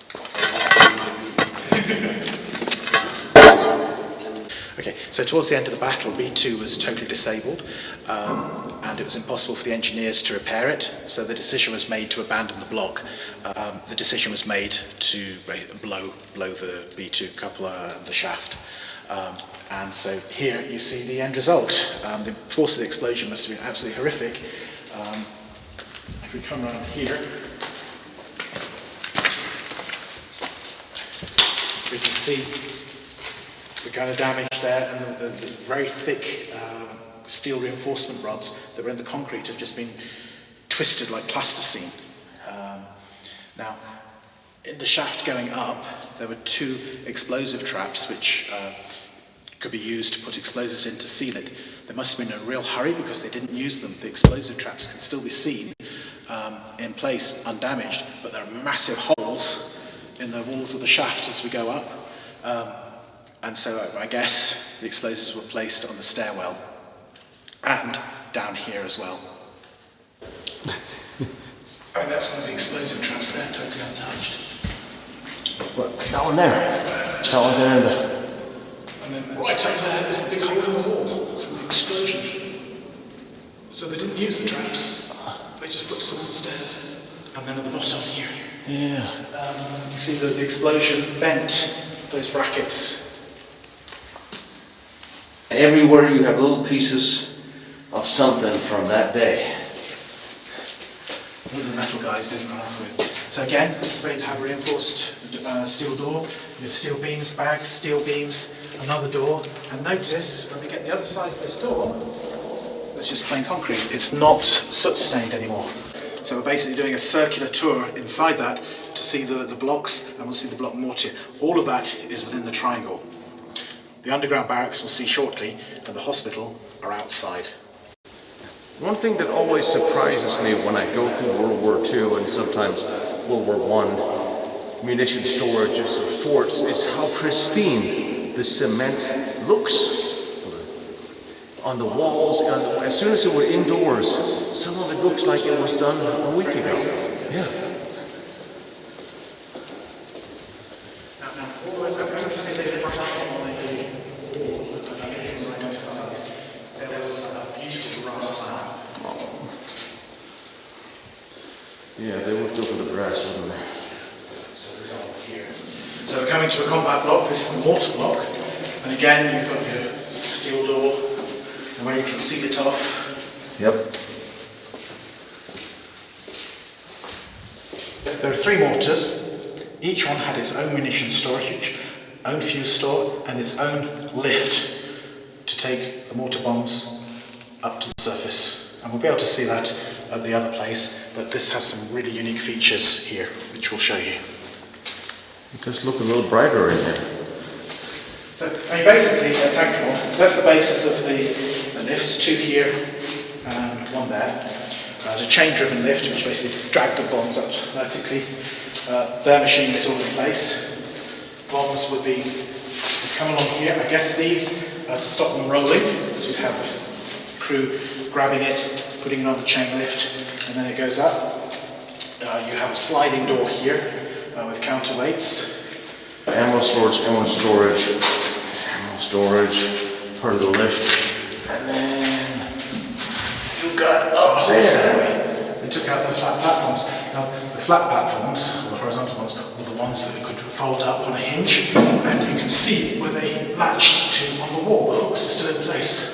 Okay, so towards the end of the battle, B2 was totally disabled, and it was impossible for the engineers to repair it, so the decision was made to abandon the block. The decision was made to blow the B2 cupola and the shaft. And so here you see the end result. The force of the explosion must have been absolutely horrific. If we come around here, we can see the kind of damage there, and the very thick steel reinforcement rods that were in the concrete have just been twisted like plasticine. Now, in the shaft going up, there were 2 explosive traps which could be used to put explosives in to seal it. they must have been in a real hurry because they didn't use them. The explosive traps can still be seen in place, undamaged, but there are massive holes in the walls of the shaft as we go up. And so I guess the explosives were placed on the stairwell and down here as well. And that's one of the explosive traps there, totally untouched. What? That one there? That one there. And then right over there is the big hole in the wall from the explosion. So they didn't use the traps, they just put some on the stairs. And then at the bottom here, you see that the explosion bent those brackets. Everywhere you have little pieces of something from that day. What the metal guys didn't run off with. So again, this is where you have reinforced steel door with steel beams, bags, steel beams, another door. And notice when we get the other side of this door, it's just plain concrete. It's not soot stained anymore. So we're basically doing a circular tour inside that to see the blocks, and we'll see the block mortar. All of that is within the triangle. The underground barracks we'll see shortly, and the hospital are outside. One thing that always surprises me when I go through World War II and sometimes World War I munition storages of forts is how pristine the cement looks on the walls. And as soon as it were indoors, some of it looks like it was done a week ago. Yeah. Yeah, they would go for the brass, wouldn't they? So we're coming to a combat block. This is the mortar block, and again you've got your steel door, the way you can seal it off. Yep. There are 3 mortars. Each one had its own munition storage, own fuse store, and its own lift to take the mortar bombs up to the surface. And we'll be able to see that at the other place, but this has some really unique features here, which we'll show you. It does look a little brighter in here. So, basically, a tank bomb, that's the basis of the lifts, 2 here and 1 there. There's a chain-driven lift, which basically dragged the bombs up vertically. Their machine is all in place. Bombs would come along here. I guess these to stop them rolling. So you'd have the crew grabbing it, putting it on the chain lift, and then it goes up. You have a sliding door here with counterweights. Ammo storage, part of the lift. And then you've got up there. They took out the flat platforms. Now, the flat platforms, or the horizontal ones, were the ones that could fold up on a hinge, and you can see where they latched to on the wall. The hooks are still in place.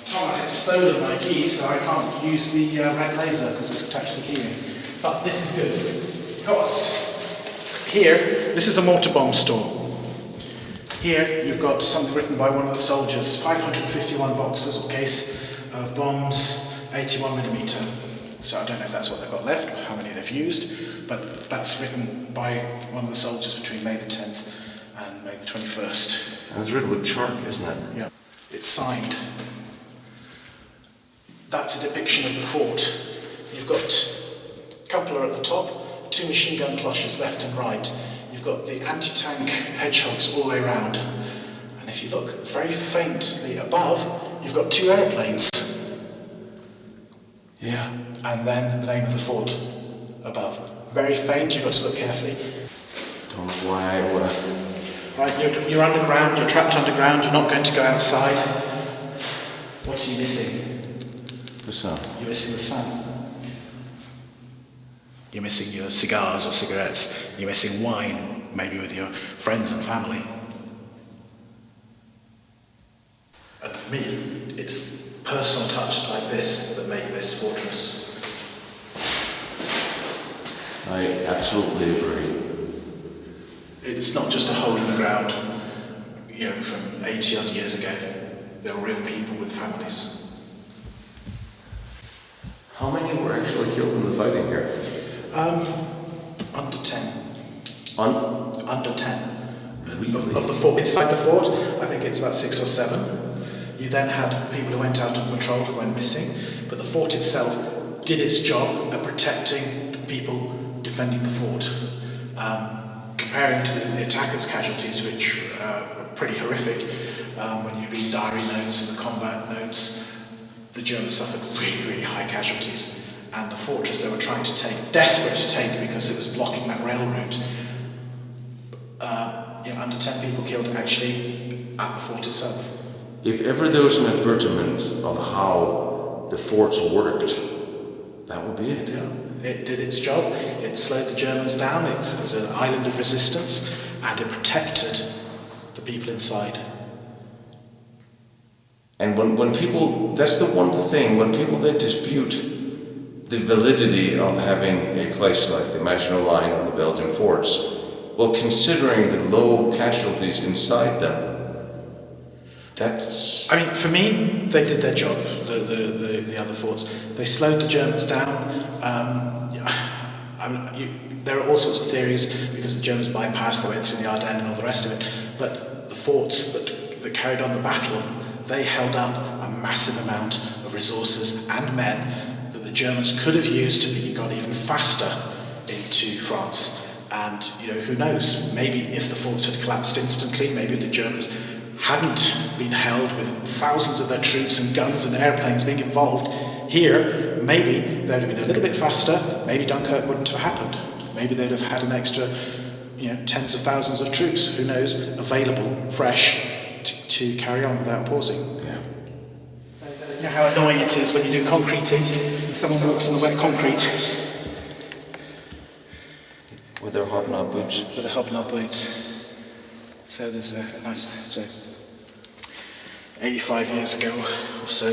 Tom has stolen my key, so I can't use the red laser because it's attached to the keyring. But this is good, because here, this is a mortar bomb store. Here you've got something written by one of the soldiers, 551 boxes or case of bombs, 81mm. So I don't know if that's what they've got left, or how many they've used, but that's written by one of the soldiers between May the 10th and May the 21st. And it's written with chalk, isn't it? Yeah. It's signed. That's a depiction of the fort. You've got a cupola at the top, 2 machine gun cloches left and right. You've got the anti-tank hedgehogs all the way around. And if you look very faintly above, you've got 2 aeroplanes. Yeah. And then the name of the fort above. Very faint, you've got to look carefully. Don't know why I would. Right, you're underground, you're trapped underground, you're not going to go outside. What are you missing? The sun. You're missing the sun. You're missing your cigars or cigarettes. You're missing wine, maybe with your friends and family. And for me, it's personal touches like this that make this fortress. I absolutely agree. It's not just a hole in the ground, from 80 odd years ago. There were real people with families. How many were actually killed in the fighting here? Under 10. On? Under 10. Of the fort, inside the fort, I think it's about 6 or 7. You then had people who went out on patrol who went missing, but the fort itself did its job at protecting the people defending the fort. Comparing to the attackers' casualties, which were pretty horrific, when you read diary notes and the combat notes, the Germans suffered really, really high casualties. And the fortress they were trying to take, desperate to take because it was blocking that rail route, under 10 people killed actually at the fort itself. If ever there was an advertisement of how the forts worked, that would be it. Yeah. It did its job, it slowed the Germans down, it was an island of resistance, and it protected the people inside. And when people, that's the one thing, when people then dispute the validity of having a place like the Maginot Line or the Belgian forts, well, considering the low casualties inside them, that's... I mean, for me, they did their job, the other forts. They slowed the Germans down. There are all sorts of theories because the Germans bypassed, they went through the Ardennes and all the rest of it, but the forts that carried on the battle, they held up a massive amount of resources and men that the Germans could have used to be gone even faster into France. And, who knows, maybe if the forts had collapsed instantly, maybe if the Germans hadn't been held with thousands of their troops and guns and airplanes being involved, here, maybe they'd have been a little bit faster, maybe Dunkirk wouldn't have happened. Maybe they'd have had an extra, tens of thousands of troops, who knows, available, fresh, to carry on without pausing. Yeah. You know how annoying it is when you do concreting, and someone walks on the wet concrete. With their hobnob boots. With their hobnob boots. So there's a nice, so 85 years ago or so,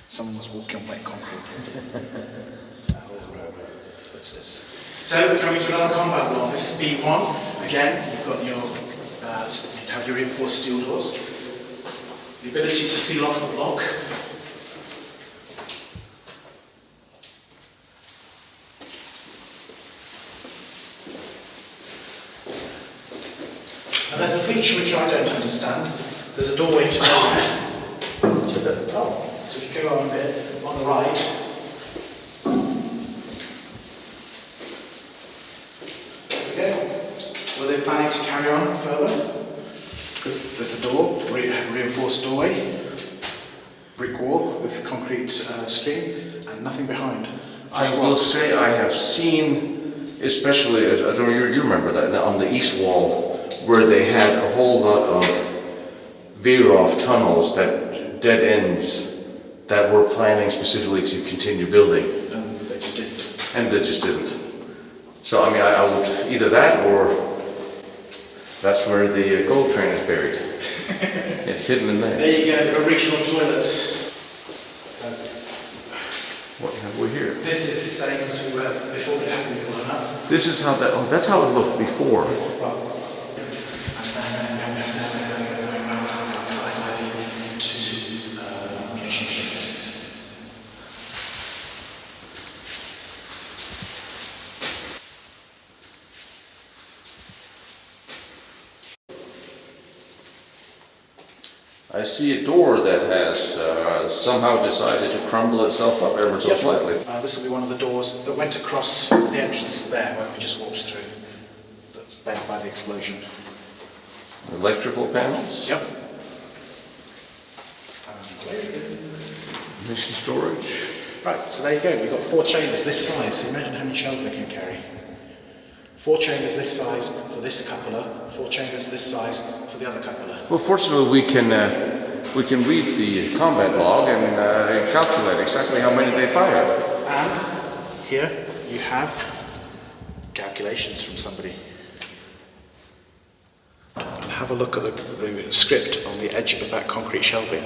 someone was walking on wet concrete. So coming to another combat block, this is B1. Again, you've got you have your reinforced steel doors. The ability to seal off the block. And there's a feature which I don't understand. There's a doorway to the top. So if you go on a bit on the right, there we go. Were they planning to carry on further? Because there's a door, reinforced doorway, brick wall with concrete screen, and nothing behind. I will say I have seen, especially, I don't know, you remember that, on the east wall, where they had a whole lot of veer-off tunnels, that dead ends, that were planning specifically to continue building. And they just didn't. And they just didn't. So, I mean, I would either that or that's where the gold train is buried. It's hidden in there. There you go, original toilets. So, what have we here? this is the same as we were before, it hasn't been blown up. This is how that, that's how it looked before. Well, and then you have this going around outside to munitions lifts. I see a door that has somehow decided to crumble itself up ever so slightly. This will be one of the doors that went across the entrance there where we just walked through. That's bent by the explosion. Electrical panels, Yep. mission storage. Right, so there you go. We've got 4 chambers this size. So imagine how many shells they can carry. 4 chambers this size for this cupola, 4 chambers this size for the other cupola. Well, fortunately, we can read the combat log and calculate exactly how many they fired. And here you have calculations from somebody. And have a look at the script on the edge of that concrete shelving.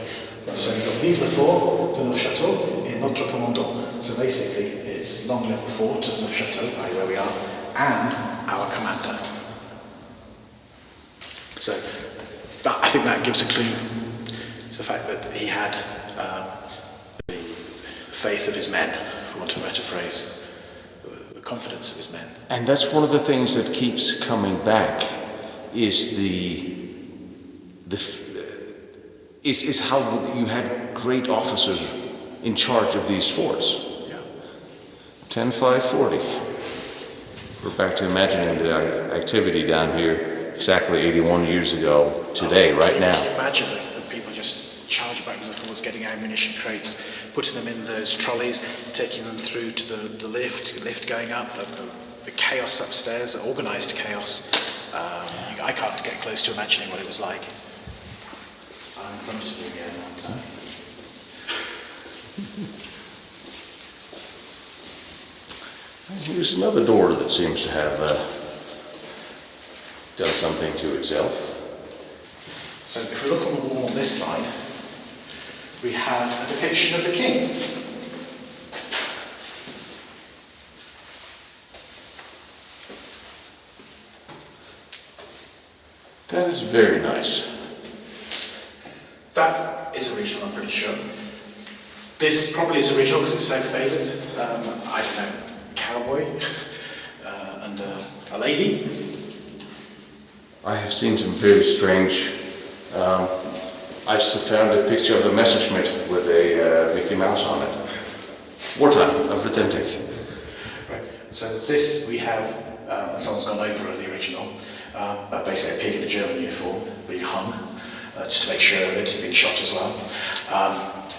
So you've got Vive le Fort de Neufchâteau et Notre Commandant. So basically, it's long live the fort of Neufchâteau, where we are, and our commander. So I think that gives a clue to the fact that he had the faith of his men, for want of a better phrase, the confidence of his men. And that's one of the things that keeps coming back is is how you had great officers in charge of these forts. Yeah. 10-5-40. We're back to imagining the activity down here exactly 81 years ago today, right now. Can you imagine that people just charge backwards and forwards, getting ammunition crates, putting them in those trolleys, taking them through to the lift going up, the chaos upstairs, organised chaos. I can't get close to imagining what it was like. I'm in front of you again, aren't I? Here's another door that seems to have done something to itself. So if we look on the wall on this side, we have a depiction of the king. That is very nice. That is original, I'm pretty sure. This probably is original because it's so faded. I don't know, cowboy and a lady. I have seen some very strange. I just found a picture of a Messerschmitt with a Mickey Mouse on it. Wartime, authentic. Right. So this we have, and someone's gone over the original, but basically a pig in a German uniform being hung, just to make sure that he'd been shot as well.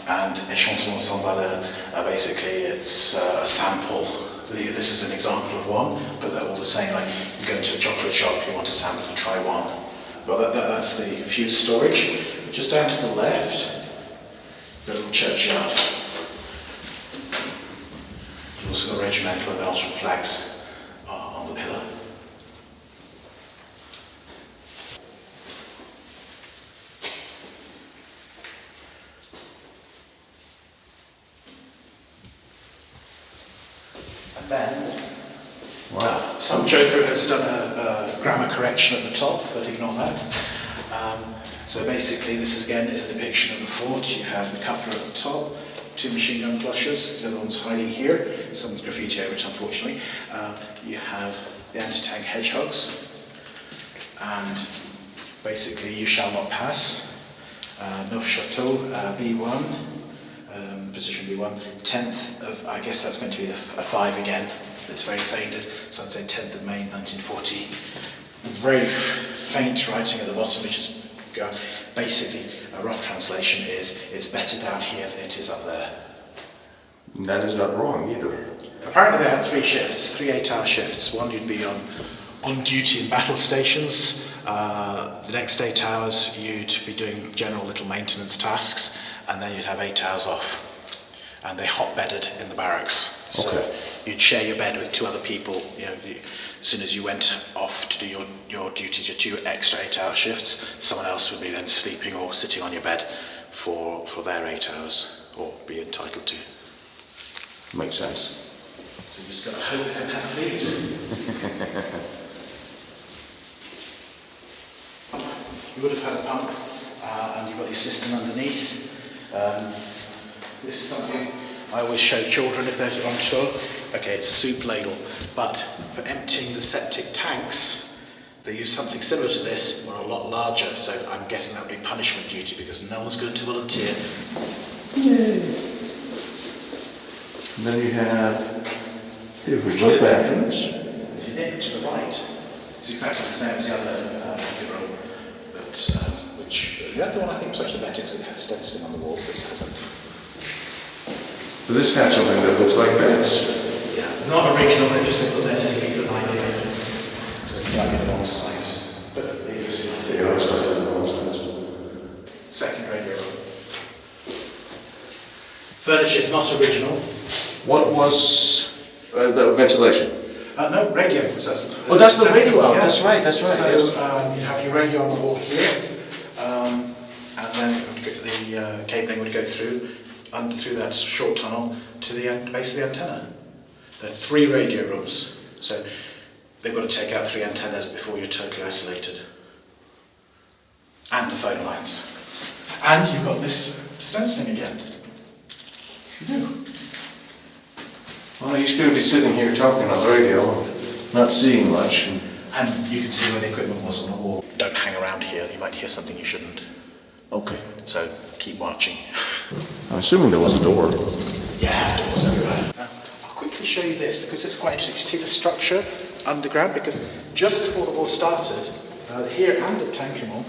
And Échantillon sans valeur, basically it's a sample. This is an example of one, but they're all the same. Like you go into a chocolate shop, you want a sample, you try one. Well, that's the fused storage. Just down to the left, you've got a little churchyard. You've also got regimental and Belgian flags on the pillar. And then, Wow. some joker has done a grammar correction at the top, but ignore that. So basically, this again is a depiction of the fort. You have the coupler at the top, two machine gun cloches, the other one's hiding here, some graffiti over it unfortunately. You have the anti-tank hedgehogs, and basically you shall not pass. Neufchâteau, B1, position B1, 10th of, I guess that's going to be a 5 again. It's very faded, so I'd say 10th of May 1940. Very faint writing at the bottom, which is basically a rough translation is it's better down here than it is up there. That is not wrong either. Apparently they had 3 shifts, 3 8-hour shifts. One you'd be on duty in battle stations. The next 8 hours you'd be doing general little maintenance tasks, and then you'd have 8 hours off. And they hot-bedded in the barracks. So Okay. you'd share your bed with 2 other people. You know, as soon as you went off to do your duties, your 2 extra 8-hour shifts, someone else would be then sleeping or sitting on your bed for their 8 hours, or be entitled to. Makes sense. So you just got to hope they don't have fleas. You would have had a pump, and you've got your system underneath. This is something I always show children if they're on tour. Okay, it's a soup ladle, but for emptying the septic tanks, they use something similar to this, or a lot larger, so I'm guessing that would be punishment duty because no one's going to volunteer. Yay. And then you have the original bathrooms. If you nip to the right, it's exactly the same as the other room, but which the other one I think was actually better because it had stenciling on the walls. This hasn't. But this had something that looks like beds. Yeah, not original. They've just been put there to give people an idea because it's slightly the wrong size. But the second radio. Furniture is not original. What was the ventilation? No, radio. Oh, that's the radio out. That's right. That's right. So Yes. you'd have your radio on the wall here, and then it would the cabling would go through that short tunnel to the base of the antenna. There are 3 radio rooms, so they've got to take out 3 antennas before you're totally isolated. And the phone lines. And you've got this stenciling again. You do. Well, he's going to be sitting here talking on the radio, not seeing much. And you can see where the equipment was on the wall. Don't hang around here, you might hear something you shouldn't. Okay. So keep marching. I'm assuming there was a door. Yeah, doors everywhere. I'll quickly show you this because it's quite interesting. You see the structure underground? Because just before the war started, here and at Tankemore,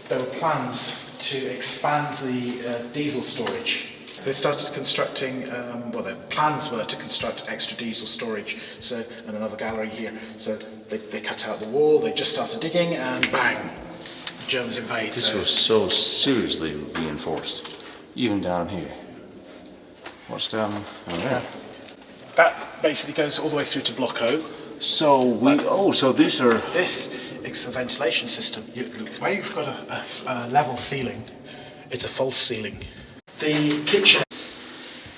there were plans to expand the diesel storage. They started constructing, the plans were to construct extra diesel storage, so, and another gallery here. So they cut out the wall, they just started digging, and bang, the Germans invade. This was so seriously reinforced, even down here. What's down there? That basically goes all the way through to Block O. So these are... This is a ventilation system. Where you've got a level ceiling, it's a false ceiling. The kitchen,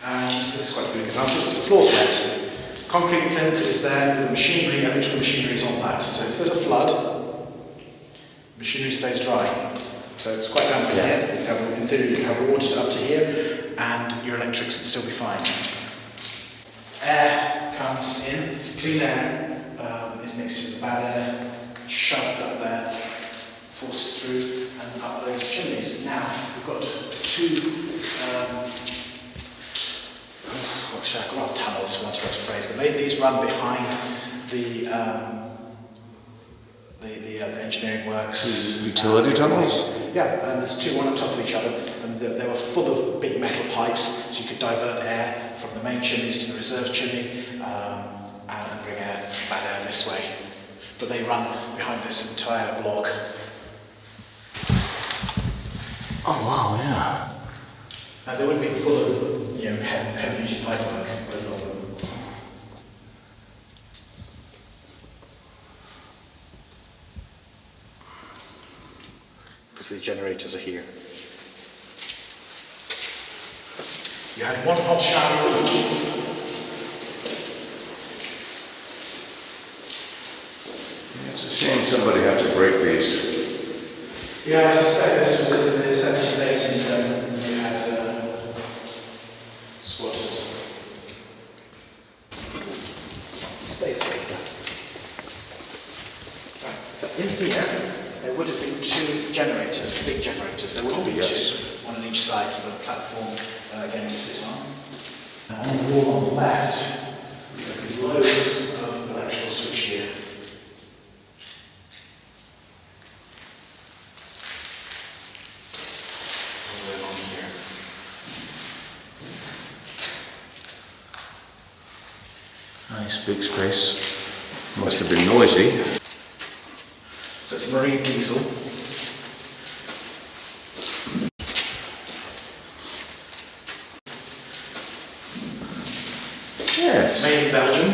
and this is quite a good example because the floor's wet. Concrete plinth is there, the machinery, electrical machinery is on that. So if there's a flood, machinery stays dry. So it's quite damp in here. In theory, you can have the water up to here, and your electrics would still be fine. Air comes in, clean air is mixed with the bad air, shoved up there, forced through, and up those chimneys. Now, we've got two, tunnels, for want of a better phrase, but these run behind the engineering works. Utility tunnels? Yeah, and there's two, one on top of each other, and they were full of big metal pipes, so you could divert air from the main chimneys to the reserve chimney, and bring bad air this way. But they run behind this entire block. Oh, wow, yeah. Now they would have been full of, heavy-duty pipework, both of them. Because the generators are here. You had one hot shower a week. It's a shame somebody had to break these. Yeah, I suspect this was in the 70s, 80s when you had squatters. Space breaker. Right, so in here, there would have been two generators, big generators. There would have been two, one on each side. You've got a platform again to sit on. And on the wall on the left, there would be loads of electrical switchgear. Nice big space. Must have been noisy. So it's marine diesel. Yes. Made in Belgium.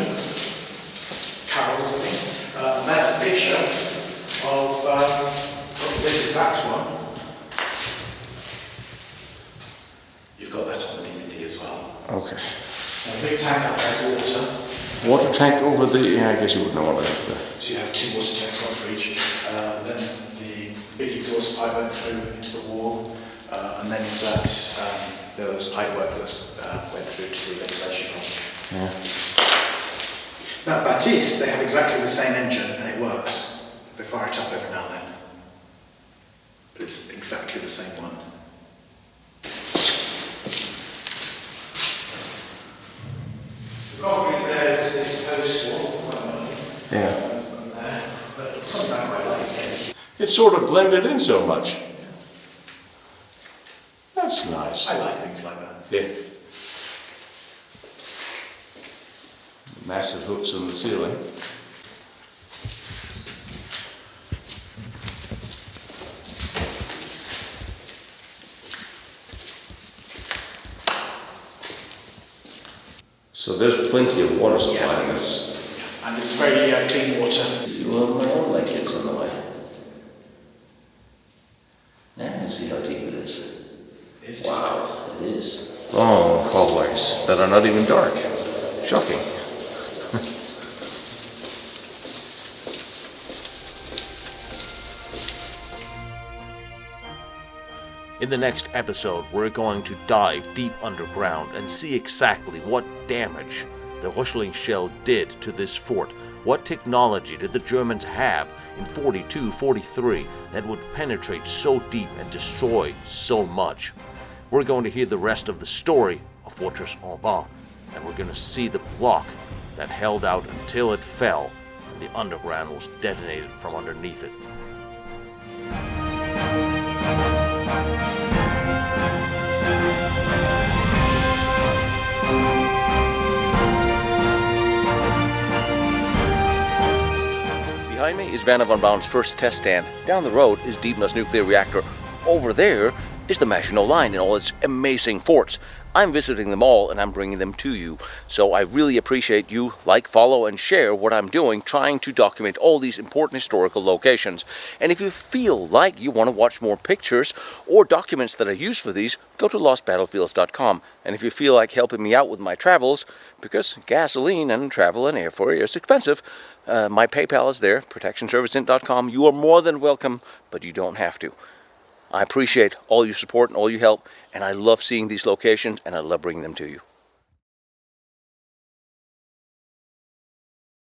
Carol's, I think. That's a picture of this exact one. You've got that on the DVD as well. Okay. A big tank up there is water. Water tank over the... Yeah, I guess you wouldn't know what that is. So you have two water tanks, one for each. Then the big exhaust pipe went through into the wall, and then there was pipe work that went through to the ventilation hole. Yeah. Now, Baptiste, they have exactly the same engine, and it works. They fire it up every now and then. But it's exactly the same one. The concrete there is post wall. Yeah. And there, but something I quite like it. It sort of blended in so much. That's nice. I like things like that. Yeah. Massive hooks on the ceiling. So there's plenty of water supply in this. And it's very clean water. See one of my own electrics on the way. Now I can see how deep it is. Wow, it is. Long hallways that are not even dark. Shocking. In the next episode, we're going to dive deep underground and see exactly what damage the Röchling shell did to this fort What technology did the Germans have in 42, 43 that would penetrate so deep and destroy so much? We're going to hear the rest of the story of Fortress Aubin, and we're going to see the block that held out until it fell and the underground was detonated from underneath it. Behind me is Vanna von Braun's first test stand. Down the road is Diebner's nuclear reactor. Over there is the Maginot Line and all its amazing forts. I'm visiting them all and I'm bringing them to you. So I really appreciate you like, follow, and share what I'm doing, trying to document all these important historical locations. And if you feel like you want to watch more pictures or documents that I use for these, go to lostbattlefields.com. And if you feel like helping me out with my travels, because gasoline and travel and airfare is expensive, my PayPal is there, protectionserviceint.com. You are more than welcome, but you don't have to. I appreciate all your support and all your help, and I love seeing these locations, and I love bringing them to you.